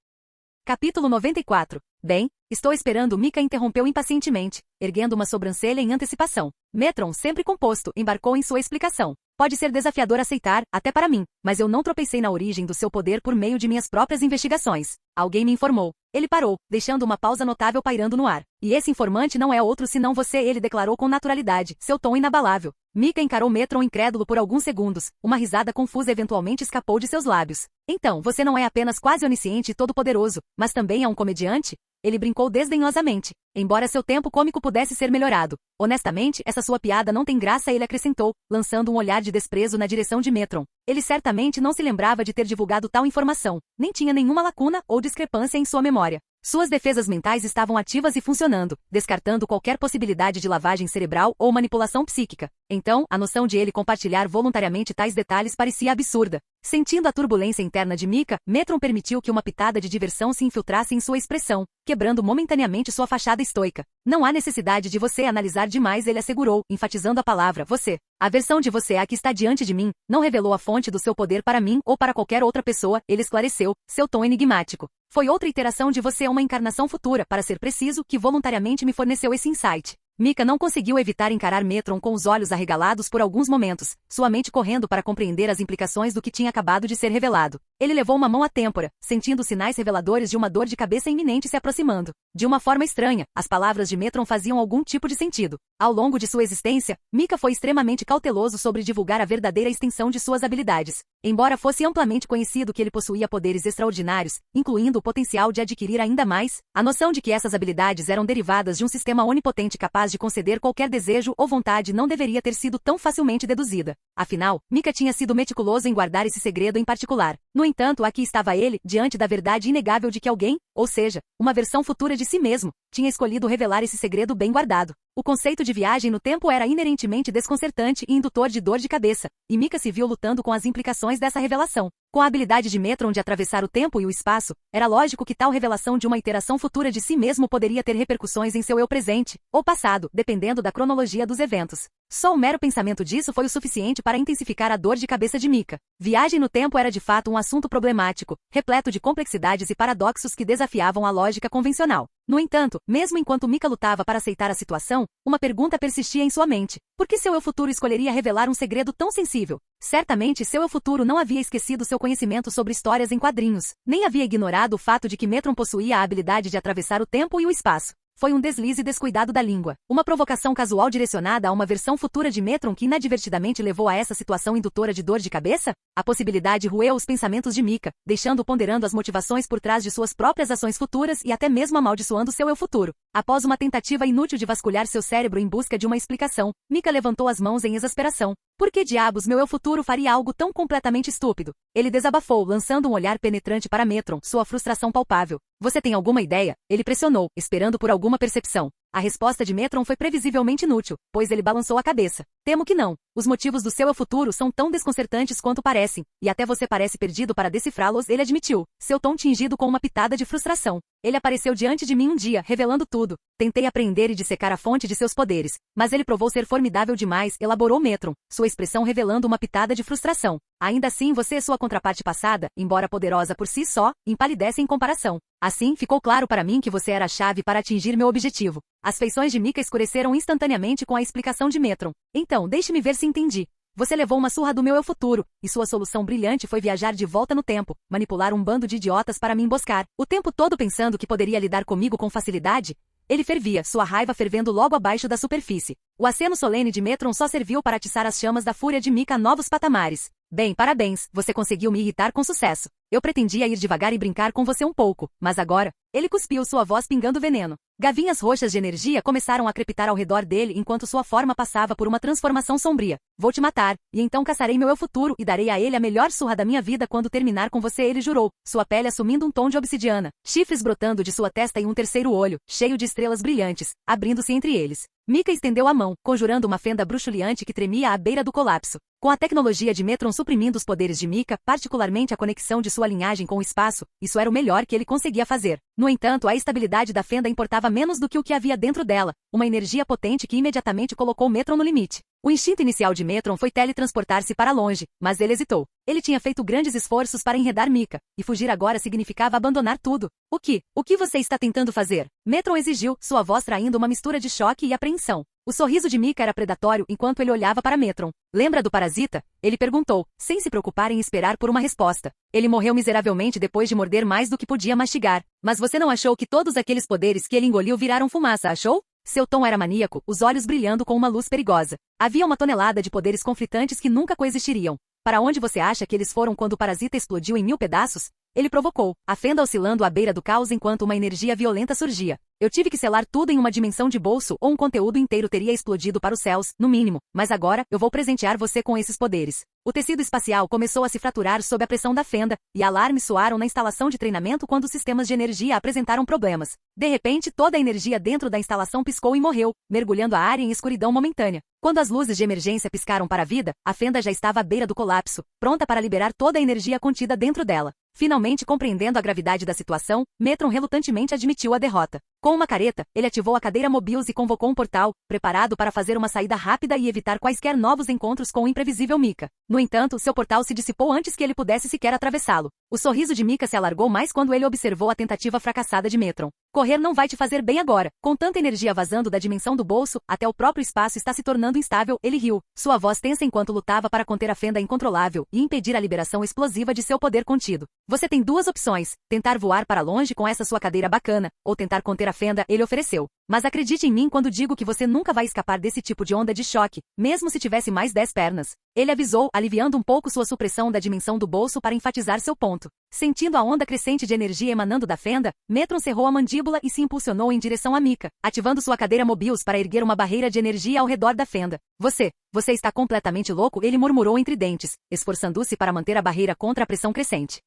Capítulo 94. Bem, estou esperando, Mika interrompeu impacientemente, erguendo uma sobrancelha em antecipação. Metron, sempre composto, embarcou em sua explicação. Pode ser desafiador aceitar, até para mim, mas eu não tropecei na origem do seu poder por meio de minhas próprias investigações. Alguém me informou. Ele parou, deixando uma pausa notável pairando no ar. E esse informante não é outro senão você, ele declarou com naturalidade, seu tom inabalável. Mika encarou Metron incrédulo por alguns segundos. Uma risada confusa eventualmente escapou de seus lábios. Então, você não é apenas quase onisciente e todo-poderoso, mas também é um comediante? Ele brincou desdenhosamente, embora seu tempo cômico pudesse ser melhorado. Honestamente, essa sua piada não tem graça, ele acrescentou, lançando um olhar de desprezo na direção de Metron. Ele certamente não se lembrava de ter divulgado tal informação, nem tinha nenhuma lacuna ou discrepância em sua memória. Suas defesas mentais estavam ativas e funcionando, descartando qualquer possibilidade de lavagem cerebral ou manipulação psíquica. Então, a noção de ele compartilhar voluntariamente tais detalhes parecia absurda. Sentindo a turbulência interna de Mika, Metron permitiu que uma pitada de diversão se infiltrasse em sua expressão, quebrando momentaneamente sua fachada estoica. Não há necessidade de você analisar demais, ele assegurou, enfatizando a palavra você. A versão de você a que está diante de mim não revelou a fonte do seu poder para mim ou para qualquer outra pessoa, ele esclareceu, seu tom enigmático. Foi outra iteração de você, uma encarnação futura, para ser preciso, que voluntariamente me forneceu esse insight. Mika não conseguiu evitar encarar Metron com os olhos arregalados por alguns momentos, sua mente correndo para compreender as implicações do que tinha acabado de ser revelado. Ele levou uma mão à têmpora, sentindo sinais reveladores de uma dor de cabeça iminente se aproximando. De uma forma estranha, as palavras de Metron faziam algum tipo de sentido. Ao longo de sua existência, Mika foi extremamente cauteloso sobre divulgar a verdadeira extensão de suas habilidades. Embora fosse amplamente conhecido que ele possuía poderes extraordinários, incluindo o potencial de adquirir ainda mais, a noção de que essas habilidades eram derivadas de um sistema onipotente capaz de conceder qualquer desejo ou vontade não deveria ter sido tão facilmente deduzida. Afinal, Mika tinha sido meticuloso em guardar esse segredo em particular. No entanto, aqui estava ele, diante da verdade inegável de que alguém, ou seja, uma versão futura de si mesmo, tinha escolhido revelar esse segredo bem guardado. O conceito de viagem no tempo era inerentemente desconcertante e indutor de dor de cabeça, e Mika se viu lutando com as implicações dessa revelação. Com a habilidade de Metron de atravessar o tempo e o espaço, era lógico que tal revelação de uma iteração futura de si mesmo poderia ter repercussões em seu eu presente, ou passado, dependendo da cronologia dos eventos. Só o mero pensamento disso foi o suficiente para intensificar a dor de cabeça de Mika. Viagem no tempo era de fato um assunto problemático, repleto de complexidades e paradoxos que desafiavam a lógica convencional. No entanto, mesmo enquanto Mika lutava para aceitar a situação, uma pergunta persistia em sua mente. Por que seu eu futuro escolheria revelar um segredo tão sensível? Certamente seu eu futuro não havia esquecido seu conhecimento sobre histórias em quadrinhos, nem havia ignorado o fato de que Metron possuía a habilidade de atravessar o tempo e o espaço. Foi um deslize descuidado da língua. Uma provocação casual direcionada a uma versão futura de Metron que inadvertidamente levou a essa situação indutora de dor de cabeça? A possibilidade roeu os pensamentos de Mika, deixando-o ponderando as motivações por trás de suas próprias ações futuras e até mesmo amaldiçoando seu eu futuro. Após uma tentativa inútil de vasculhar seu cérebro em busca de uma explicação, Mika levantou as mãos em exasperação. Por que diabos meu eu futuro faria algo tão completamente estúpido? Ele desabafou, lançando um olhar penetrante para Metron, sua frustração palpável. Você tem alguma ideia? Ele pressionou, esperando por alguma percepção. A resposta de Metron foi previsivelmente inútil, pois ele balançou a cabeça. Temo que não. Os motivos do seu eu futuro são tão desconcertantes quanto parecem, e até você parece perdido para decifrá-los, ele admitiu, seu tom tingido com uma pitada de frustração. Ele apareceu diante de mim um dia, revelando tudo. Tentei apreender e dissecar a fonte de seus poderes, mas ele provou ser formidável demais, elaborou Metron, sua expressão revelando uma pitada de frustração. Ainda assim você e sua contraparte passada, embora poderosa por si só, empalidecem em comparação. Assim, ficou claro para mim que você era a chave para atingir meu objetivo. As feições de Mika escureceram instantaneamente com a explicação de Metron. Então, deixe-me ver se entendi. Você levou uma surra do meu eu futuro, e sua solução brilhante foi viajar de volta no tempo, manipular um bando de idiotas para me emboscar, o tempo todo pensando que poderia lidar comigo com facilidade? Ele fervia, sua raiva fervendo logo abaixo da superfície. O aceno solene de Metron só serviu para atiçar as chamas da fúria de Mika a novos patamares. Bem, parabéns, você conseguiu me irritar com sucesso. Eu pretendia ir devagar e brincar com você um pouco, mas agora... Ele cuspiu, sua voz pingando veneno. Gavinhas roxas de energia começaram a crepitar ao redor dele enquanto sua forma passava por uma transformação sombria. Vou te matar, e então caçarei meu eu futuro e darei a ele a melhor surra da minha vida quando terminar com você, ele jurou, sua pele assumindo um tom de obsidiana, chifres brotando de sua testa e um terceiro olho, cheio de estrelas brilhantes, abrindo-se entre eles. Mika estendeu a mão, conjurando uma fenda bruxuleante que tremia à beira do colapso. Com a tecnologia de Metron suprimindo os poderes de Mika, particularmente a conexão de sua linhagem com o espaço, isso era o melhor que ele conseguia fazer. No entanto, a estabilidade da fenda importava menos do que o que havia dentro dela, uma energia potente que imediatamente colocou Metron no limite. O instinto inicial de Metron foi teletransportar-se para longe, mas ele hesitou. Ele tinha feito grandes esforços para enredar Mika, e fugir agora significava abandonar tudo. O que você está tentando fazer? Metron exigiu, sua voz traindo uma mistura de choque e apreensão. O sorriso de Mika era predatório enquanto ele olhava para Metron. Lembra do parasita? Ele perguntou, sem se preocupar em esperar por uma resposta. Ele morreu miseravelmente depois de morder mais do que podia mastigar. Mas você não achou que todos aqueles poderes que ele engoliu viraram fumaça, achou? Seu tom era maníaco, os olhos brilhando com uma luz perigosa. Havia uma tonelada de poderes conflitantes que nunca coexistiriam. Para onde você acha que eles foram quando o parasita explodiu em 1000 pedaços? Ele provocou, a fenda oscilando à beira do caos enquanto uma energia violenta surgia. Eu tive que selar tudo em uma dimensão de bolso ou um conteúdo inteiro teria explodido para os céus, no mínimo, mas agora, eu vou presentear você com esses poderes. O tecido espacial começou a se fraturar sob a pressão da fenda, e alarmes soaram na instalação de treinamento quando os sistemas de energia apresentaram problemas. De repente, toda a energia dentro da instalação piscou e morreu, mergulhando a área em escuridão momentânea. Quando as luzes de emergência piscaram para a vida, a fenda já estava à beira do colapso, pronta para liberar toda a energia contida dentro dela. Finalmente compreendendo a gravidade da situação, Metron relutantemente admitiu a derrota. Com uma careta, ele ativou a cadeira Mobius e convocou um portal, preparado para fazer uma saída rápida e evitar quaisquer novos encontros com o imprevisível Mika. No entanto, seu portal se dissipou antes que ele pudesse sequer atravessá-lo. O sorriso de Mika se alargou mais quando ele observou a tentativa fracassada de Metron. Correr não vai te fazer bem agora. Com tanta energia vazando da dimensão do bolso, até o próprio espaço está se tornando instável, ele riu. Sua voz tensa enquanto lutava para conter a fenda incontrolável e impedir a liberação explosiva de seu poder contido. Você tem duas opções, tentar voar para longe com essa sua cadeira bacana, ou tentar conter a fenda, ele ofereceu. Mas acredite em mim quando digo que você nunca vai escapar desse tipo de onda de choque, mesmo se tivesse mais 10 pernas. Ele avisou, aliviando um pouco sua supressão da dimensão do bolso para enfatizar seu ponto. Sentindo a onda crescente de energia emanando da fenda, Metron cerrou a mandíbula e se impulsionou em direção a Mika, ativando sua cadeira Mobius para erguer uma barreira de energia ao redor da fenda. Você está completamente louco, ele murmurou entre dentes, esforçando-se para manter a barreira contra a pressão crescente.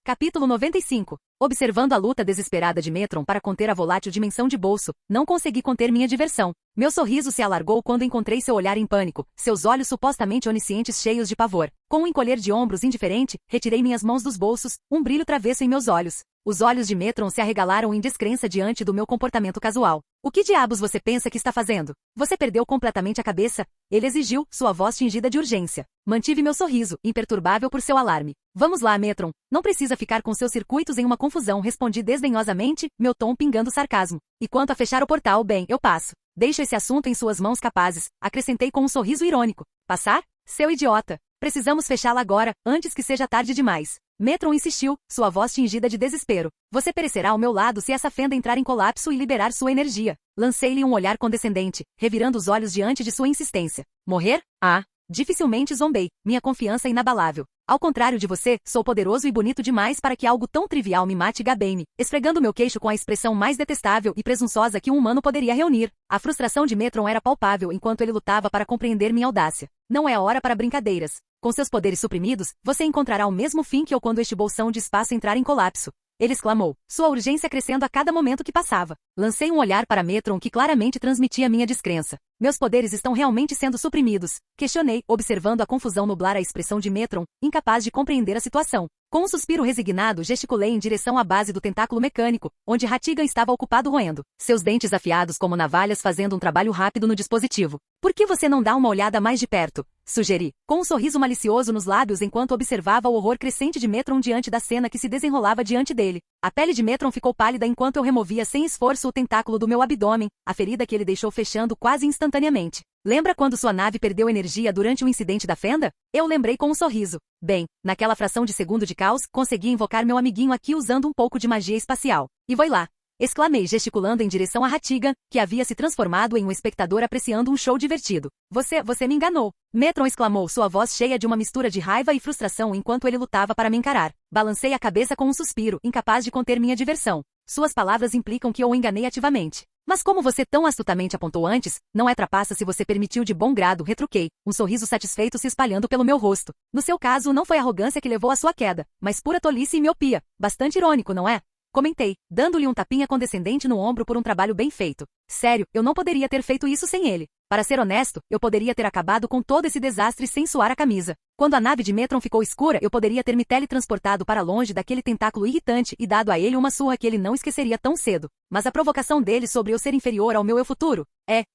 Capítulo 95. Observando a luta desesperada de Metron para conter a volátil dimensão de bolso, não consegui conter minha diversão. Meu sorriso se alargou quando encontrei seu olhar em pânico, seus olhos supostamente oniscientes cheios de pavor. Com um encolher de ombros indiferente, retirei minhas mãos dos bolsos, um brilho travesso em meus olhos. Os olhos de Metron se arregalaram em descrença diante do meu comportamento casual. O que diabos você pensa que está fazendo? Você perdeu completamente a cabeça? Ele exigiu, sua voz tingida de urgência. Mantive meu sorriso, imperturbável por seu alarme. Vamos lá, Metron. Não precisa ficar com seus circuitos em uma confusão, respondi desdenhosamente, meu tom pingando sarcasmo. E quanto a fechar o portal, bem, eu passo. Deixo esse assunto em suas mãos capazes, acrescentei com um sorriso irônico. Passar? Seu idiota. Precisamos fechá-la agora, antes que seja tarde demais. Metron insistiu, sua voz tingida de desespero. Você perecerá ao meu lado se essa fenda entrar em colapso e liberar sua energia. Lancei-lhe um olhar condescendente, revirando os olhos diante de sua insistência. Morrer? Ah! Dificilmente zombei, minha confiança inabalável. Ao contrário de você, sou poderoso e bonito demais para que algo tão trivial me mate Gabaime, esfregando meu queixo com a expressão mais detestável e presunçosa que um humano poderia reunir. A frustração de Metron era palpável enquanto ele lutava para compreender minha audácia. Não é a hora para brincadeiras. Com seus poderes suprimidos, você encontrará o mesmo fim que eu quando este bolsão de espaço entrar em colapso. Ele exclamou, sua urgência crescendo a cada momento que passava. Lancei um olhar para Metron que claramente transmitia minha descrença. Meus poderes estão realmente sendo suprimidos? Questionei, observando a confusão nublar a expressão de Metron, incapaz de compreender a situação. Com um suspiro resignado, gesticulei em direção à base do tentáculo mecânico, onde Hatigan estava ocupado roendo, seus dentes afiados como navalhas fazendo um trabalho rápido no dispositivo. Por que você não dá uma olhada mais de perto? Sugeri, com um sorriso malicioso nos lábios enquanto observava o horror crescente de Metron diante da cena que se desenrolava diante dele. A pele de Metron ficou pálida enquanto eu removia sem esforço o tentáculo do meu abdômen, a ferida que ele deixou fechando quase instantaneamente. Lembra quando sua nave perdeu energia durante o incidente da fenda? Eu lembrei com um sorriso. Bem, naquela fração de segundo de caos, consegui invocar meu amiguinho aqui usando um pouco de magia espacial. E foi lá! Exclamei gesticulando em direção a Hatigan, que havia se transformado em um espectador apreciando um show divertido. Você me enganou! Metron exclamou, sua voz cheia de uma mistura de raiva e frustração enquanto ele lutava para me encarar. Balancei a cabeça com um suspiro, incapaz de conter minha diversão. Suas palavras implicam que eu o enganei ativamente. Mas como você tão astutamente apontou antes, não é trapaça se você permitiu de bom grado, retruquei, um sorriso satisfeito se espalhando pelo meu rosto. No seu caso, não foi arrogância que levou à sua queda, mas pura tolice e miopia. Bastante irônico, não é? Comentei, dando-lhe um tapinha condescendente no ombro por um trabalho bem feito. Sério, eu não poderia ter feito isso sem ele. Para ser honesto, eu poderia ter acabado com todo esse desastre sem suar a camisa. Quando a nave de Metron ficou escura, eu poderia ter me teletransportado para longe daquele tentáculo irritante e dado a ele uma surra que ele não esqueceria tão cedo. Mas a provocação dele sobre eu ser inferior ao meu eu futuro,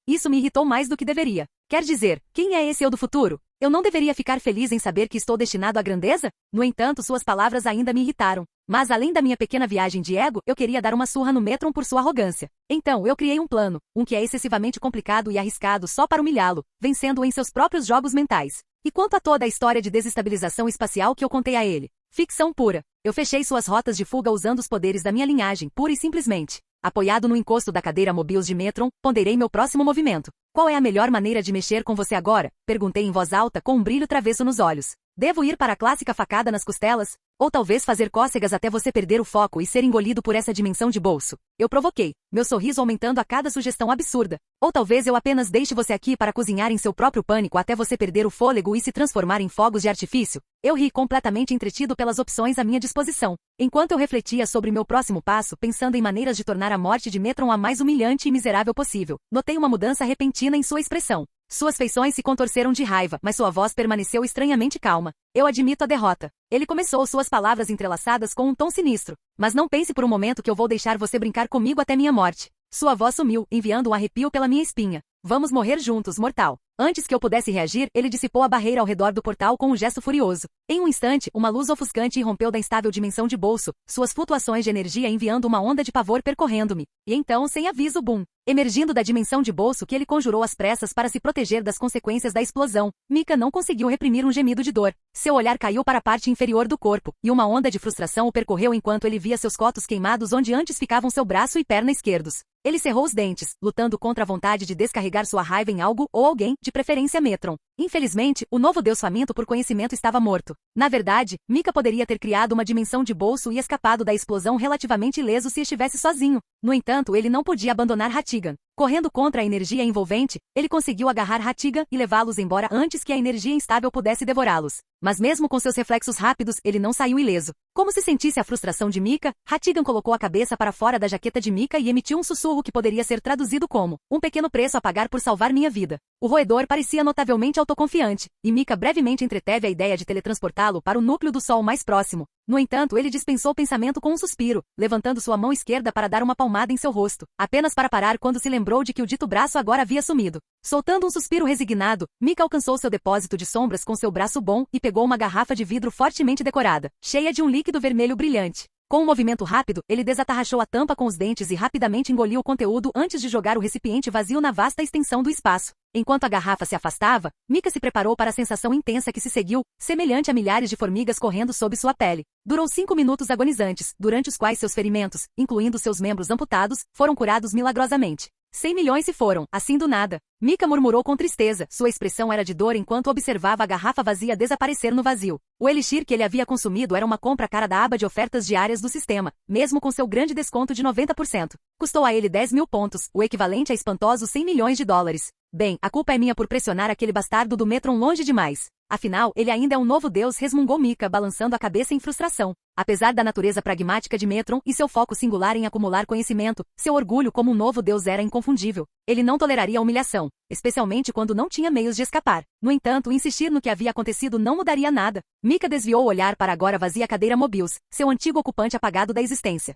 isso me irritou mais do que deveria. Quer dizer, quem é esse eu do futuro? Eu não deveria ficar feliz em saber que estou destinado à grandeza? No entanto, suas palavras ainda me irritaram. Mas além da minha pequena viagem de ego, eu queria dar uma surra no Metron por sua arrogância. Então, eu criei um plano, um que é excessivamente complicado e arriscado só para humilhá-lo, vencendo-o em seus próprios jogos mentais. E quanto a toda a história de desestabilização espacial que eu contei a ele? Ficção pura. Eu fechei suas rotas de fuga usando os poderes da minha linhagem, pura e simplesmente. Apoiado no encosto da cadeira Mobius de Metron, ponderei meu próximo movimento. Qual é a melhor maneira de mexer com você agora? Perguntei em voz alta com um brilho travesso nos olhos. Devo ir para a clássica facada nas costelas? Ou talvez fazer cócegas até você perder o foco e ser engolido por essa dimensão de bolso? Eu provoquei, meu sorriso aumentando a cada sugestão absurda. Ou talvez eu apenas deixe você aqui para cozinhar em seu próprio pânico até você perder o fôlego e se transformar em fogos de artifício? Eu ri completamente entretido pelas opções à minha disposição. Enquanto eu refletia sobre meu próximo passo, pensando em maneiras de tornar a morte de Metron a mais humilhante e miserável possível, notei uma mudança repentina em sua expressão. Suas feições se contorceram de raiva, mas sua voz permaneceu estranhamente calma. Eu admito a derrota. Ele começou suas palavras entrelaçadas com um tom sinistro. Mas não pense por um momento que eu vou deixar você brincar comigo até minha morte. Sua voz sumiu, enviando um arrepio pela minha espinha. Vamos morrer juntos, mortal. Antes que eu pudesse reagir, ele dissipou a barreira ao redor do portal com um gesto furioso. Em um instante, uma luz ofuscante irrompeu da instável dimensão de bolso, suas flutuações de energia enviando uma onda de pavor percorrendo-me. E então, sem aviso, boom! Emergindo da dimensão de bolso que ele conjurou às pressas para se proteger das consequências da explosão, Mika não conseguiu reprimir um gemido de dor. Seu olhar caiu para a parte inferior do corpo, e uma onda de frustração o percorreu enquanto ele via seus cotos queimados onde antes ficavam seu braço e perna esquerdos. Ele cerrou os dentes, lutando contra a vontade de descarregar sua raiva em algo ou alguém, de preferência Metron. Infelizmente, o novo deus faminto por conhecimento estava morto. Na verdade, Mika poderia ter criado uma dimensão de bolso e escapado da explosão relativamente ileso se estivesse sozinho. No entanto, ele não podia abandonar Hatigan. Correndo contra a energia envolvente, ele conseguiu agarrar Hatigan e levá-los embora antes que a energia instável pudesse devorá-los. Mas mesmo com seus reflexos rápidos, ele não saiu ileso. Como se sentisse a frustração de Mika, Hatigan colocou a cabeça para fora da jaqueta de Mika e emitiu um sussurro que poderia ser traduzido como um pequeno preço a pagar por salvar minha vida. O roedor parecia notavelmente autoconfiante, e Mika brevemente entreteve a ideia de teletransportá-lo para o núcleo do sol mais próximo. No entanto, ele dispensou o pensamento com um suspiro, levantando sua mão esquerda para dar uma palmada em seu rosto, apenas para parar quando se lembrou de que o dito braço agora havia sumido. Soltando um suspiro resignado, Mika alcançou seu depósito de sombras com seu braço bom e pegou uma garrafa de vidro fortemente decorada, cheia de um líquido vermelho brilhante. Com um movimento rápido, ele desatarrachou a tampa com os dentes e rapidamente engoliu o conteúdo antes de jogar o recipiente vazio na vasta extensão do espaço. Enquanto a garrafa se afastava, Mika se preparou para a sensação intensa que se seguiu, semelhante a milhares de formigas correndo sob sua pele. Durou 5 minutos agonizantes, durante os quais seus ferimentos, incluindo seus membros amputados, foram curados milagrosamente. 100 milhões se foram, assim do nada. Mika murmurou com tristeza, sua expressão era de dor enquanto observava a garrafa vazia desaparecer no vazio. O elixir que ele havia consumido era uma compra cara da aba de ofertas diárias do sistema, mesmo com seu grande desconto de 90%. Custou a ele 10 mil pontos, o equivalente a espantosos 100 milhões de dólares. Bem, a culpa é minha por pressionar aquele bastardo do Metron longe demais. Afinal, ele ainda é um novo deus, resmungou Mika, balançando a cabeça em frustração. Apesar da natureza pragmática de Metron e seu foco singular em acumular conhecimento, seu orgulho como um novo deus era inconfundível. Ele não toleraria a humilhação, especialmente quando não tinha meios de escapar. No entanto, insistir no que havia acontecido não mudaria nada. Mika desviou o olhar para a agora vazia cadeira Mobius, seu antigo ocupante apagado da existência.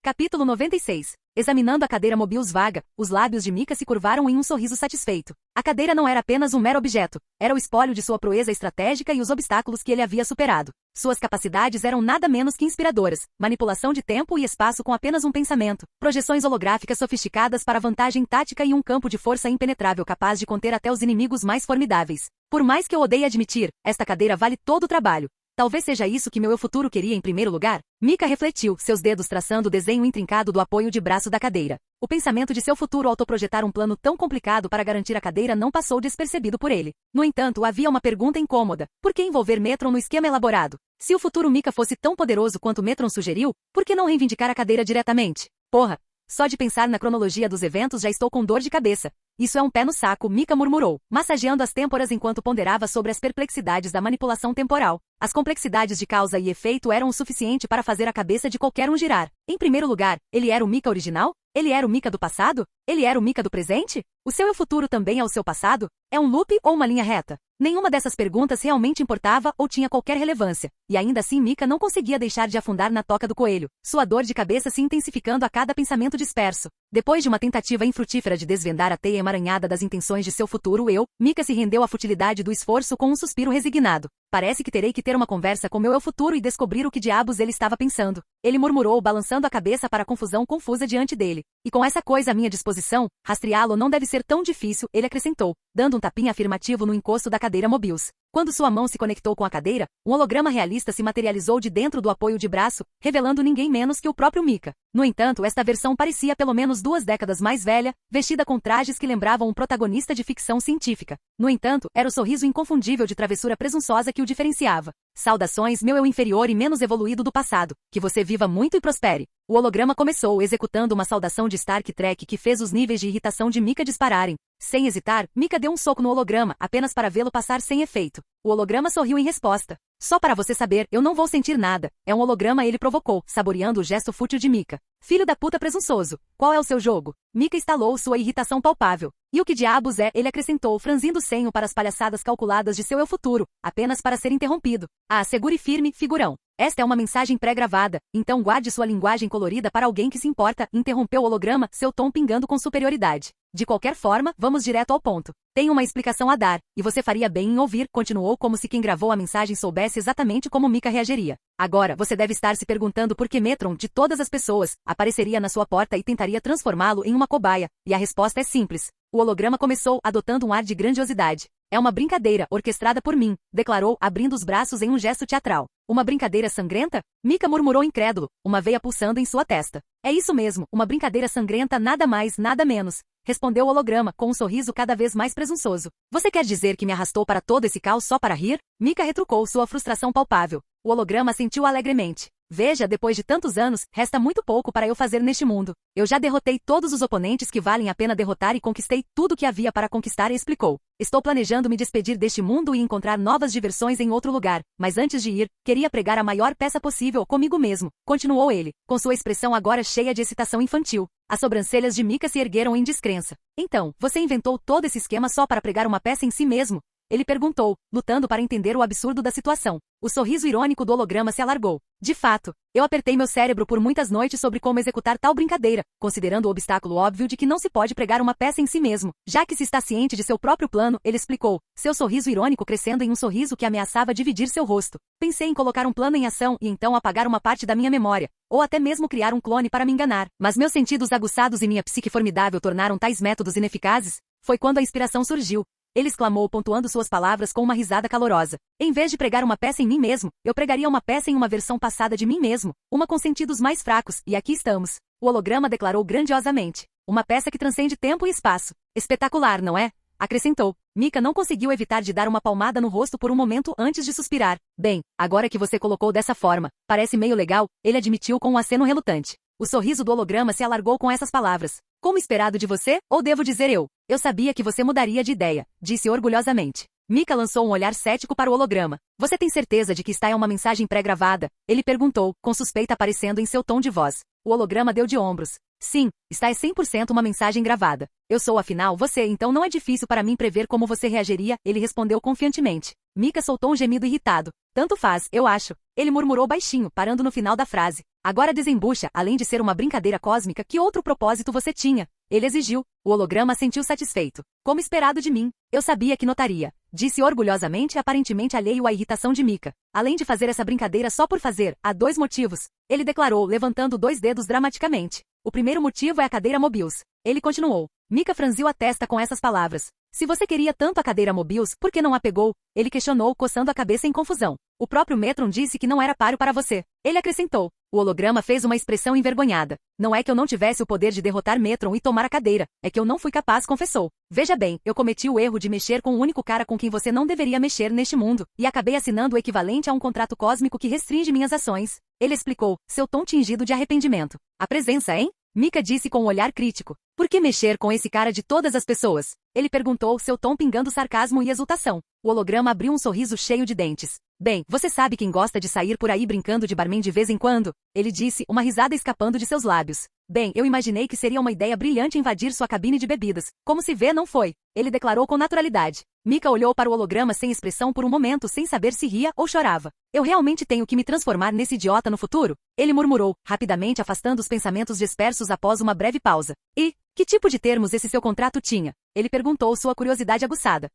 Capítulo 96. Examinando a cadeira Mobius vaga, os lábios de Mika se curvaram em um sorriso satisfeito. A cadeira não era apenas um mero objeto, era o espólio de sua proeza estratégica e os obstáculos que ele havia superado. Suas capacidades eram nada menos que inspiradoras, manipulação de tempo e espaço com apenas um pensamento, projeções holográficas sofisticadas para vantagem tática e um campo de força impenetrável capaz de conter até os inimigos mais formidáveis. Por mais que eu odeie admitir, esta cadeira vale todo o trabalho. Talvez seja isso que meu eu futuro queria em primeiro lugar? Mika refletiu, seus dedos traçando o desenho intrincado do apoio de braço da cadeira. O pensamento de seu futuro autoprojetar um plano tão complicado para garantir a cadeira não passou despercebido por ele. No entanto, havia uma pergunta incômoda. Por que envolver Metron no esquema elaborado? Se o futuro Mika fosse tão poderoso quanto Metron sugeriu, por que não reivindicar a cadeira diretamente? Porra! Só de pensar na cronologia dos eventos já estou com dor de cabeça. Isso é um pé no saco, Mika murmurou, massageando as têmporas enquanto ponderava sobre as perplexidades da manipulação temporal. As complexidades de causa e efeito eram o suficiente para fazer a cabeça de qualquer um girar. Em primeiro lugar, ele era o Mika original? Ele era o Mika do passado? Ele era o Mika do presente? O seu eu futuro também é o seu passado? É um loop ou uma linha reta? Nenhuma dessas perguntas realmente importava ou tinha qualquer relevância, e ainda assim Mika não conseguia deixar de afundar na toca do coelho, sua dor de cabeça se intensificando a cada pensamento disperso. Depois de uma tentativa infrutífera de desvendar a teia emaranhada das intenções de seu futuro eu, Mika se rendeu à futilidade do esforço com um suspiro resignado. Parece que terei que ter uma conversa com meu eu futuro e descobrir o que diabos ele estava pensando. Ele murmurou, balançando a cabeça para a confusão confusa diante dele. E com essa coisa à minha disposição, rastreá-lo não deve ser tão difícil, ele acrescentou, dando um tapinha afirmativo no encosto da cadeira Mobius. Quando sua mão se conectou com a cadeira, um holograma realista se materializou de dentro do apoio de braço, revelando ninguém menos que o próprio Mika. No entanto, esta versão parecia pelo menos 2 décadas mais velha, vestida com trajes que lembravam um protagonista de ficção científica. No entanto, era o sorriso inconfundível de travessura presunçosa que o diferenciava. Saudações, meu eu inferior e menos evoluído do passado. Que você viva muito e prospere. O holograma começou executando uma saudação de Star Trek que fez os níveis de irritação de Mika dispararem. Sem hesitar, Mika deu um soco no holograma, apenas para vê-lo passar sem efeito. O holograma sorriu em resposta. Só para você saber, eu não vou sentir nada. É um holograma, ele provocou, saboreando o gesto fútil de Mika. Filho da puta presunçoso. Qual é o seu jogo? Mika estalou sua irritação palpável. E o que diabos é? Ele acrescentou, franzindo o senho para as palhaçadas calculadas de seu eu futuro, apenas para ser interrompido. Ah, segure firme, figurão. Esta é uma mensagem pré-gravada, então guarde sua linguagem colorida para alguém que se importa, interrompeu o holograma, seu tom pingando com superioridade. De qualquer forma, vamos direto ao ponto. Tenho uma explicação a dar, e você faria bem em ouvir, continuou como se quem gravou a mensagem soubesse exatamente como Mika reagiria. Agora, você deve estar se perguntando por que Metron, de todas as pessoas, apareceria na sua porta e tentaria transformá-lo em uma cobaia, e a resposta é simples. O holograma começou, adotando um ar de grandiosidade. É uma brincadeira, orquestrada por mim, declarou, abrindo os braços em um gesto teatral. Uma brincadeira sangrenta? Mika murmurou incrédulo, uma veia pulsando em sua testa. É isso mesmo, uma brincadeira sangrenta, nada mais, nada menos. Respondeu o holograma, com um sorriso cada vez mais presunçoso. Você quer dizer que me arrastou para todo esse caos só para rir? Mika retrucou sua frustração palpável. O holograma assentiu alegremente. Veja, depois de tantos anos, resta muito pouco para eu fazer neste mundo. Eu já derrotei todos os oponentes que valem a pena derrotar e conquistei tudo o que havia para conquistar, explicou. Estou planejando me despedir deste mundo e encontrar novas diversões em outro lugar, mas antes de ir, queria pregar a maior peça possível comigo mesmo, continuou ele, com sua expressão agora cheia de excitação infantil. As sobrancelhas de Mika se ergueram em descrença. Então, você inventou todo esse esquema só para pregar uma peça em si mesmo? Ele perguntou, lutando para entender o absurdo da situação. O sorriso irônico do holograma se alargou. De fato, eu apertei meu cérebro por muitas noites sobre como executar tal brincadeira, considerando o obstáculo óbvio de que não se pode pregar uma peça em si mesmo. Já que se está ciente de seu próprio plano, ele explicou, seu sorriso irônico crescendo em um sorriso que ameaçava dividir seu rosto. Pensei em colocar um plano em ação e então apagar uma parte da minha memória, ou até mesmo criar um clone para me enganar. Mas meus sentidos aguçados e minha psique formidável tornaram tais métodos ineficazes. Foi quando a inspiração surgiu. Ele exclamou, pontuando suas palavras com uma risada calorosa. Em vez de pregar uma peça em mim mesmo, eu pregaria uma peça em uma versão passada de mim mesmo, uma com sentidos mais fracos, e aqui estamos. O holograma declarou grandiosamente. Uma peça que transcende tempo e espaço. Espetacular, não é? Acrescentou. Mika não conseguiu evitar de dar uma palmada no rosto por um momento antes de suspirar. Bem, agora que você colocou dessa forma, parece meio legal, ele admitiu com um aceno relutante. O sorriso do holograma se alargou com essas palavras. Como esperado de você, ou devo dizer eu? Eu sabia que você mudaria de ideia, disse orgulhosamente. Mika lançou um olhar cético para o holograma. Você tem certeza de que está em uma mensagem pré-gravada? Ele perguntou, com suspeita aparecendo em seu tom de voz. O holograma deu de ombros. Sim, está 100% uma mensagem gravada. Eu sou afinal você, então não é difícil para mim prever como você reagiria, ele respondeu confiantemente. Mika soltou um gemido irritado. Tanto faz, eu acho. Ele murmurou baixinho, parando no final da frase. Agora desembucha, além de ser uma brincadeira cósmica, que outro propósito você tinha? Ele exigiu. O holograma sentiu satisfeito. Como esperado de mim. Eu sabia que notaria. Disse orgulhosamente, aparentemente alheio à irritação de Mika. Além de fazer essa brincadeira só por fazer, há 2 motivos. Ele declarou, levantando 2 dedos dramaticamente. O primeiro motivo é a cadeira Mobius. Ele continuou. Mika franziu a testa com essas palavras. Se você queria tanto a cadeira Mobius, por que não a pegou? Ele questionou, coçando a cabeça em confusão. O próprio Metron disse que não era páreo para você. Ele acrescentou. O holograma fez uma expressão envergonhada. Não é que eu não tivesse o poder de derrotar Metron e tomar a cadeira, é que eu não fui capaz, confessou. Veja bem, eu cometi o erro de mexer com o único cara com quem você não deveria mexer neste mundo, e acabei assinando o equivalente a um contrato cósmico que restringe minhas ações. Ele explicou, seu tom tingido de arrependimento. A presença, hein? Mika disse com um olhar crítico. Por que mexer com esse cara de todas as pessoas? Ele perguntou, seu tom pingando sarcasmo e exultação. O holograma abriu um sorriso cheio de dentes. Bem, você sabe quem gosta de sair por aí brincando de barman de vez em quando? Ele disse, uma risada escapando de seus lábios. Bem, eu imaginei que seria uma ideia brilhante invadir sua cabine de bebidas. Como se vê, não foi. Ele declarou com naturalidade. Mika olhou para o holograma sem expressão por um momento, sem saber se ria ou chorava. Eu realmente tenho que me transformar nesse idiota no futuro? Ele murmurou, rapidamente afastando os pensamentos dispersos após uma breve pausa. E, que tipo de termos esse seu contrato tinha? Ele perguntou, sua curiosidade aguçada.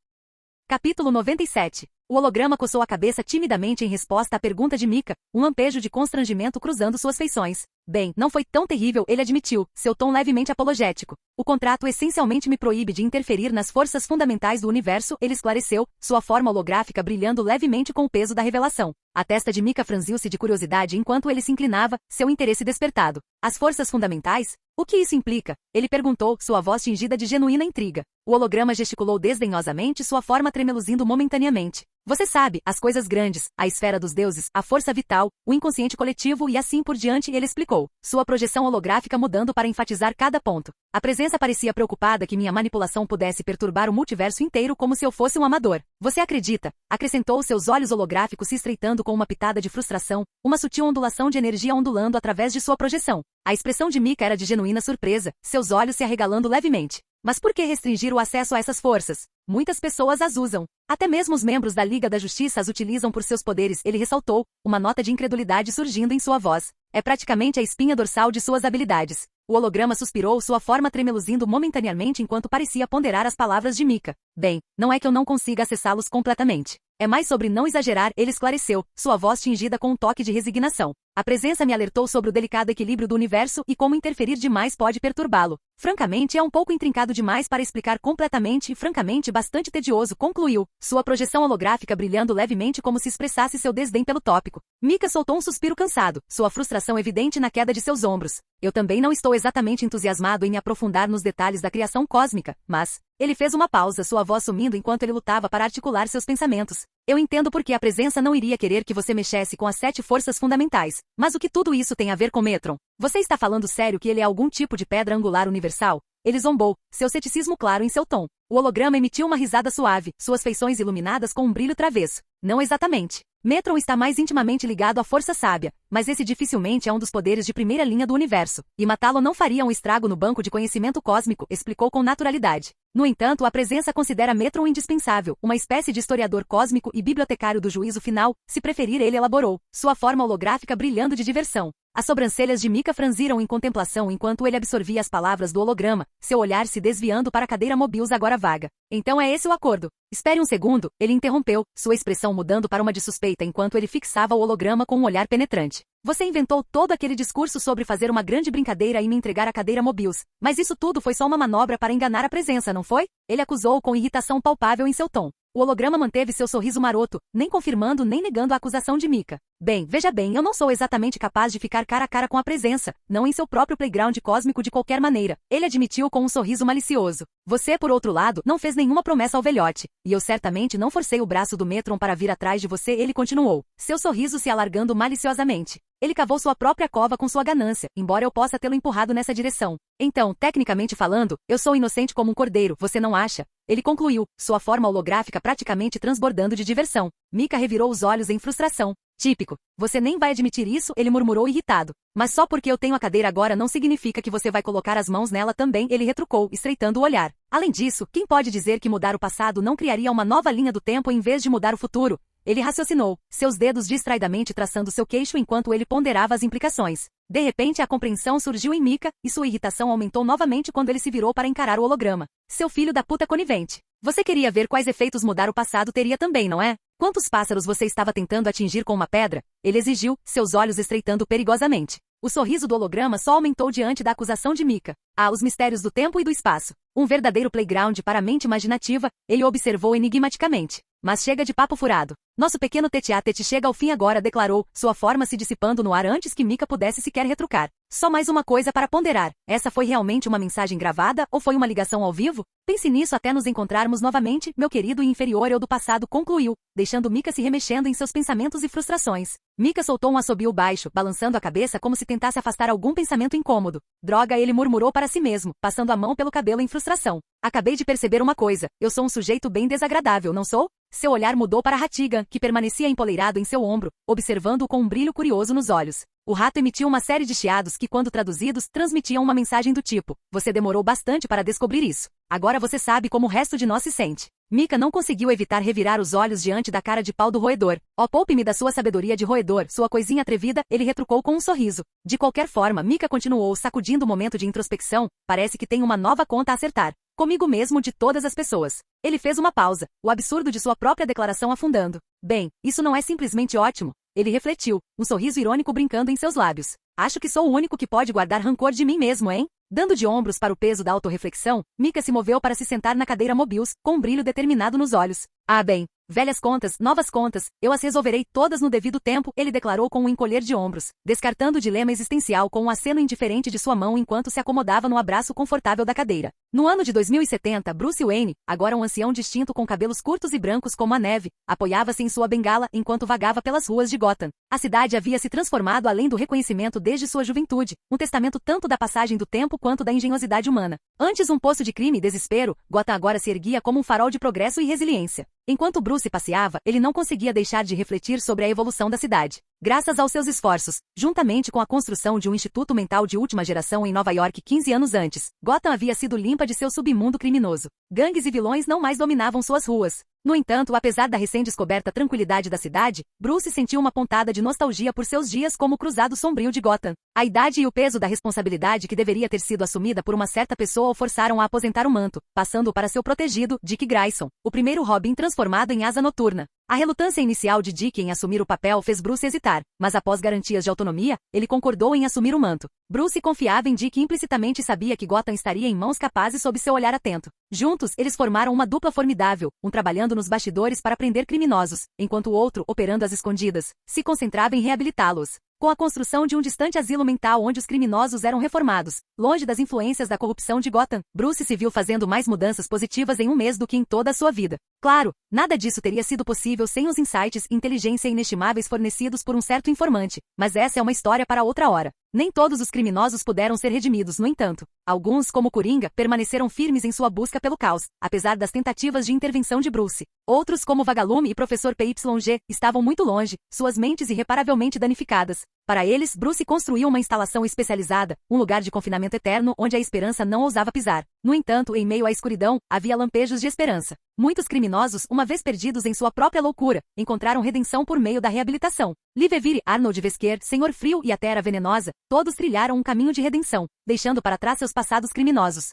Capítulo 97. O holograma coçou a cabeça timidamente em resposta à pergunta de Mika, um lampejo de constrangimento cruzando suas feições. Bem, não foi tão terrível, ele admitiu, seu tom levemente apologético. O contrato essencialmente me proíbe de interferir nas forças fundamentais do universo, ele esclareceu, sua forma holográfica brilhando levemente com o peso da revelação. A testa de Mika franziu-se de curiosidade enquanto ele se inclinava, seu interesse despertado. As forças fundamentais? O que isso implica? Ele perguntou, sua voz tingida de genuína intriga. O holograma gesticulou desdenhosamente, sua forma tremeluzindo momentaneamente. Você sabe, as coisas grandes, a esfera dos deuses, a força vital, o inconsciente coletivo e assim por diante, ele explicou. Sua projeção holográfica mudando para enfatizar cada ponto. A presença parecia preocupada que minha manipulação pudesse perturbar o multiverso inteiro como se eu fosse um amador. Você acredita? Acrescentou, seus olhos holográficos se estreitando com uma pitada de frustração, uma sutil ondulação de energia ondulando através de sua projeção. A expressão de Mika era de genuína surpresa, seus olhos se arregalando levemente. Mas por que restringir o acesso a essas forças? Muitas pessoas as usam. Até mesmo os membros da Liga da Justiça as utilizam por seus poderes, ele ressaltou, uma nota de incredulidade surgindo em sua voz. É praticamente a espinha dorsal de suas habilidades. O holograma suspirou, sua forma tremeluzindo momentaneamente enquanto parecia ponderar as palavras de Mika. Bem, não é que eu não consiga acessá-los completamente. É mais sobre não exagerar, ele esclareceu, sua voz tingida com um toque de resignação. A presença me alertou sobre o delicado equilíbrio do universo e como interferir demais pode perturbá-lo. Francamente, é um pouco intrincado demais para explicar completamente e francamente bastante tedioso, concluiu, sua projeção holográfica brilhando levemente como se expressasse seu desdém pelo tópico. Mika soltou um suspiro cansado, sua frustração evidente na queda de seus ombros. Eu também não estou exatamente entusiasmado em me aprofundar nos detalhes da criação cósmica, mas... Ele fez uma pausa, sua voz sumindo enquanto ele lutava para articular seus pensamentos. Eu entendo porque a presença não iria querer que você mexesse com as 7 forças fundamentais. Mas o que tudo isso tem a ver com Metron? Você está falando sério que ele é algum tipo de pedra angular universal? Ele zombou, seu ceticismo claro em seu tom. O holograma emitiu uma risada suave, suas feições iluminadas com um brilho travesso. Não exatamente. Metron está mais intimamente ligado à força sábia, mas esse dificilmente é um dos poderes de primeira linha do universo, e matá-lo não faria um estrago no banco de conhecimento cósmico, explicou com naturalidade. No entanto, a presença considera Metron indispensável, uma espécie de historiador cósmico e bibliotecário do juízo final, se preferir ele elaborou, sua forma holográfica brilhando de diversão. As sobrancelhas de Mika franziram em contemplação enquanto ele absorvia as palavras do holograma, seu olhar se desviando para a cadeira Mobius agora vaga. Então é esse o acordo. Espere um segundo, ele interrompeu, sua expressão mudando para uma de suspeita enquanto ele fixava o holograma com um olhar penetrante. Você inventou todo aquele discurso sobre fazer uma grande brincadeira e me entregar a cadeira Mobius, mas isso tudo foi só uma manobra para enganar a presença, não foi? Ele acusou com irritação palpável em seu tom. O holograma manteve seu sorriso maroto, nem confirmando nem negando a acusação de Mika. Bem, veja bem, eu não sou exatamente capaz de ficar cara a cara com a presença, não em seu próprio playground cósmico de qualquer maneira. Ele admitiu com um sorriso malicioso. Você, por outro lado, não fez nenhuma promessa ao velhote, e eu certamente não forcei o braço do Metron para vir atrás de você, ele continuou, seu sorriso se alargando maliciosamente. Ele cavou sua própria cova com sua ganância, embora eu possa tê-lo empurrado nessa direção. Então, tecnicamente falando, eu sou inocente como um cordeiro, você não acha? Ele concluiu, sua forma holográfica praticamente transbordando de diversão. Mika revirou os olhos em frustração. Típico. Você nem vai admitir isso, ele murmurou irritado. Mas só porque eu tenho a cadeira agora não significa que você vai colocar as mãos nela também, ele retrucou, estreitando o olhar. Além disso, quem pode dizer que mudar o passado não criaria uma nova linha do tempo em vez de mudar o futuro? Ele raciocinou, seus dedos distraidamente traçando seu queixo enquanto ele ponderava as implicações. De repente a compreensão surgiu em Mika, e sua irritação aumentou novamente quando ele se virou para encarar o holograma. Seu filho da puta conivente. Você queria ver quais efeitos mudar o passado teria também, não é? Quantos pássaros você estava tentando atingir com uma pedra? Ele exigiu, seus olhos estreitando perigosamente. O sorriso do holograma só aumentou diante da acusação de Mika. Os mistérios do tempo e do espaço. Um verdadeiro playground para a mente imaginativa, ele observou enigmaticamente. Mas chega de papo furado. Nosso pequeno tete-a-tete chega ao fim agora, declarou, sua forma se dissipando no ar antes que Mika pudesse sequer retrucar. Só mais uma coisa para ponderar. Essa foi realmente uma mensagem gravada ou foi uma ligação ao vivo? Pense nisso até nos encontrarmos novamente, meu querido e inferior eu do passado, concluiu, deixando Mika se remexendo em seus pensamentos e frustrações. Mika soltou um assobio baixo, balançando a cabeça como se tentasse afastar algum pensamento incômodo. Droga, ele murmurou para si mesmo, passando a mão pelo cabelo em frustração. Acabei de perceber uma coisa, eu sou um sujeito bem desagradável, não sou? Seu olhar mudou para Hatigan, que permanecia empoleirado em seu ombro, observando-o com um brilho curioso nos olhos. O rato emitiu uma série de chiados que, quando traduzidos, transmitiam uma mensagem do tipo: você demorou bastante para descobrir isso. Agora você sabe como o resto de nós se sente. Mika não conseguiu evitar revirar os olhos diante da cara de pau do roedor. Poupe-me da sua sabedoria de roedor, sua coisinha atrevida, ele retrucou com um sorriso. De qualquer forma, Mika continuou sacudindo o momento de introspecção, parece que tem uma nova conta a acertar. Comigo mesmo de todas as pessoas. Ele fez uma pausa, o absurdo de sua própria declaração afundando. Bem, isso não é simplesmente ótimo. Ele refletiu, um sorriso irônico brincando em seus lábios. Acho que sou o único que pode guardar rancor de mim mesmo, hein? Dando de ombros para o peso da autorreflexão, Mika se moveu para se sentar na cadeira Mobius, com um brilho determinado nos olhos. Bem, velhas contas, novas contas, eu as resolverei todas no devido tempo, ele declarou com um encolher de ombros, descartando o dilema existencial com um aceno indiferente de sua mão enquanto se acomodava no abraço confortável da cadeira. No ano de 2070, Bruce Wayne, agora um ancião distinto com cabelos curtos e brancos como a neve, apoiava-se em sua bengala enquanto vagava pelas ruas de Gotham. A cidade havia se transformado além do reconhecimento desde sua juventude, um testamento tanto da passagem do tempo quanto da engenhosidade humana. Antes um poço de crime e desespero, Gotham agora se erguia como um farol de progresso e resiliência. Enquanto Bruce passeava, ele não conseguia deixar de refletir sobre a evolução da cidade. Graças aos seus esforços, juntamente com a construção de um instituto mental de última geração em Nova York 15 anos antes, Gotham havia sido limpa de seu submundo criminoso. Gangues e vilões não mais dominavam suas ruas. No entanto, apesar da recém-descoberta tranquilidade da cidade, Bruce sentiu uma pontada de nostalgia por seus dias como cruzado sombrio de Gotham. A idade e o peso da responsabilidade que deveria ter sido assumida por uma certa pessoa o forçaram a aposentar o manto, passando-o para seu protegido, Dick Grayson, o primeiro Robin transformado em asa noturna. A relutância inicial de Dick em assumir o papel fez Bruce hesitar, mas após garantias de autonomia, ele concordou em assumir o manto. Bruce confiava em Dick e implicitamente sabia que Gotham estaria em mãos capazes sob seu olhar atento. Juntos, eles formaram uma dupla formidável, um trabalhando nos bastidores para prender criminosos, enquanto o outro, operando às escondidas, se concentrava em reabilitá-los. Com a construção de um distante asilo mental onde os criminosos eram reformados, longe das influências da corrupção de Gotham, Bruce se viu fazendo mais mudanças positivas em um mês do que em toda a sua vida. Claro, nada disso teria sido possível sem os insights e inteligência inestimáveis fornecidos por um certo informante, mas essa é uma história para outra hora. Nem todos os criminosos puderam ser redimidos, no entanto. Alguns, como Coringa, permaneceram firmes em sua busca pelo caos, apesar das tentativas de intervenção de Bruce. Outros, como Vagalume e Professor PYG, estavam muito longe, suas mentes irreparavelmente danificadas. Para eles, Bruce construiu uma instalação especializada, um lugar de confinamento eterno onde a esperança não ousava pisar. No entanto, em meio à escuridão, havia lampejos de esperança. Muitos criminosos, uma vez perdidos em sua própria loucura, encontraram redenção por meio da reabilitação. Livevire, Arnold Wesker, Senhor Frio e a Terra Venenosa, todos trilharam um caminho de redenção, deixando para trás seus passados criminosos.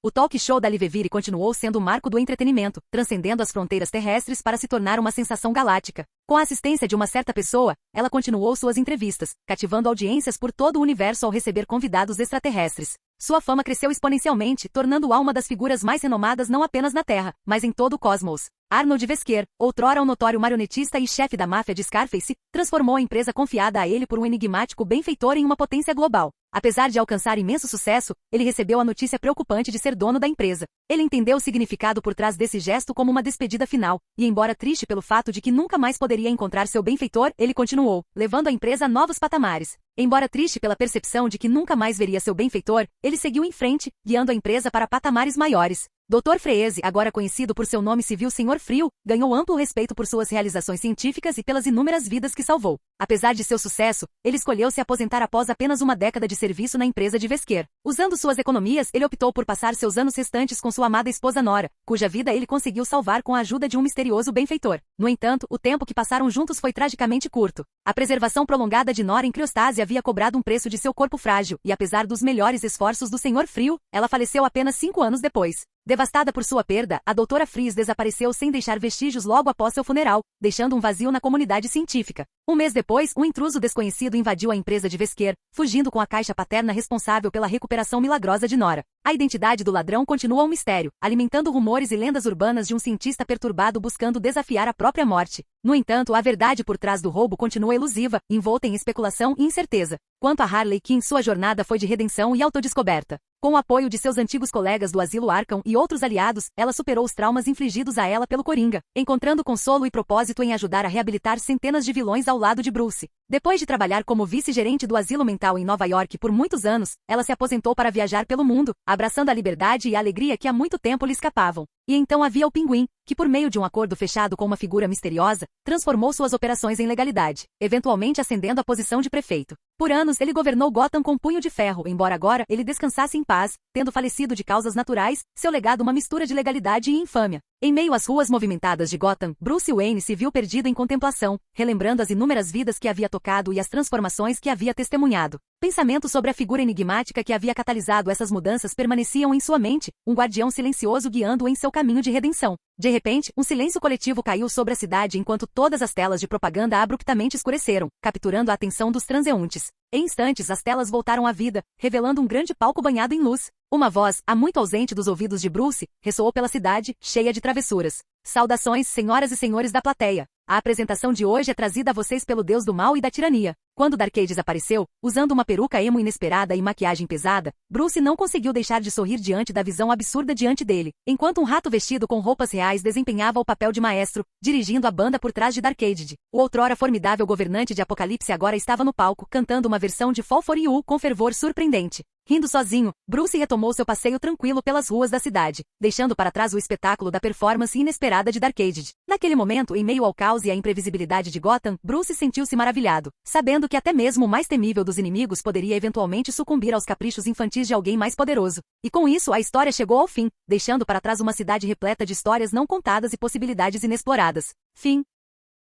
O talk show da Livevire continuou sendo o marco do entretenimento, transcendendo as fronteiras terrestres para se tornar uma sensação galáctica. Com a assistência de uma certa pessoa, ela continuou suas entrevistas, cativando audiências por todo o universo ao receber convidados extraterrestres. Sua fama cresceu exponencialmente, tornando-a uma das figuras mais renomadas não apenas na Terra, mas em todo o cosmos. Arnold Wesker, outrora um notório marionetista e chefe da máfia de Scarface, transformou a empresa confiada a ele por um enigmático benfeitor em uma potência global. Apesar de alcançar imenso sucesso, ele recebeu a notícia preocupante de ser dono da empresa. Ele entendeu o significado por trás desse gesto como uma despedida final, e embora triste pelo fato de que nunca mais poderia encontrar seu benfeitor, ele continuou, levando a empresa a novos patamares. Embora triste pela percepção de que nunca mais veria seu benfeitor, ele seguiu em frente, guiando a empresa para patamares maiores. Dr. Freese, agora conhecido por seu nome civil Senhor Frio, ganhou amplo respeito por suas realizações científicas e pelas inúmeras vidas que salvou. Apesar de seu sucesso, ele escolheu se aposentar após apenas uma década de serviço na empresa de Wesker. Usando suas economias, ele optou por passar seus anos restantes com sua amada esposa Nora, cuja vida ele conseguiu salvar com a ajuda de um misterioso benfeitor. No entanto, o tempo que passaram juntos foi tragicamente curto. A preservação prolongada de Nora em criostase havia cobrado um preço de seu corpo frágil, e apesar dos melhores esforços do Senhor Frio, ela faleceu apenas 5 anos depois. Devastada por sua perda, a Dra. Freese desapareceu sem deixar vestígios logo após seu funeral, deixando um vazio na comunidade científica. Um mês depois, um intruso desconhecido invadiu a empresa de Wesker, fugindo com a caixa paterna responsável pela recuperação milagrosa de Nora. A identidade do ladrão continua um mistério, alimentando rumores e lendas urbanas de um cientista perturbado buscando desafiar a própria morte. No entanto, a verdade por trás do roubo continua elusiva, envolta em especulação e incerteza. Quanto a Harley Quinn, sua jornada foi de redenção e autodescoberta. Com o apoio de seus antigos colegas do Asilo Arkham e outros aliados, ela superou os traumas infligidos a ela pelo Coringa, encontrando consolo e propósito em ajudar a reabilitar centenas de vilões ao lado de Bruce. Depois de trabalhar como vice-gerente do asilo mental em Nova York por muitos anos, ela se aposentou para viajar pelo mundo, abraçando a liberdade e a alegria que há muito tempo lhe escapavam. E então havia o Pinguim, que por meio de um acordo fechado com uma figura misteriosa, transformou suas operações em legalidade, eventualmente ascendendo à posição de prefeito. Por anos ele governou Gotham com punho de ferro, embora agora ele descansasse em paz, tendo falecido de causas naturais, seu legado uma mistura de legalidade e infâmia. Em meio às ruas movimentadas de Gotham, Bruce Wayne se viu perdido em contemplação, relembrando as inúmeras vidas que havia tocado e as transformações que havia testemunhado. Pensamentos sobre a figura enigmática que havia catalisado essas mudanças permaneciam em sua mente, um guardião silencioso guiando-o em seu caminho de redenção. De repente, um silêncio coletivo caiu sobre a cidade enquanto todas as telas de propaganda abruptamente escureceram, capturando a atenção dos transeuntes. Em instantes, as telas voltaram à vida, revelando um grande palco banhado em luz. Uma voz, há muito ausente dos ouvidos de Bruce, ressoou pela cidade, cheia de travessuras. Saudações, senhoras e senhores da plateia. A apresentação de hoje é trazida a vocês pelo deus do mal e da tirania. Quando Darkade apareceu, usando uma peruca emo inesperada e maquiagem pesada, Bruce não conseguiu deixar de sorrir diante da visão absurda diante dele, enquanto um rato vestido com roupas reais desempenhava o papel de maestro, dirigindo a banda por trás de Darkade. O outrora formidável governante de Apocalipse agora estava no palco, cantando uma versão de Fall For You com fervor surpreendente. Rindo sozinho, Bruce retomou seu passeio tranquilo pelas ruas da cidade, deixando para trás o espetáculo da performance inesperada de Darkade. Naquele momento, em meio ao caos e à imprevisibilidade de Gotham, Bruce sentiu-se maravilhado, sabendo que até mesmo o mais temível dos inimigos poderia eventualmente sucumbir aos caprichos infantis de alguém mais poderoso. E com isso, a história chegou ao fim, deixando para trás uma cidade repleta de histórias não contadas e possibilidades inexploradas. Fim.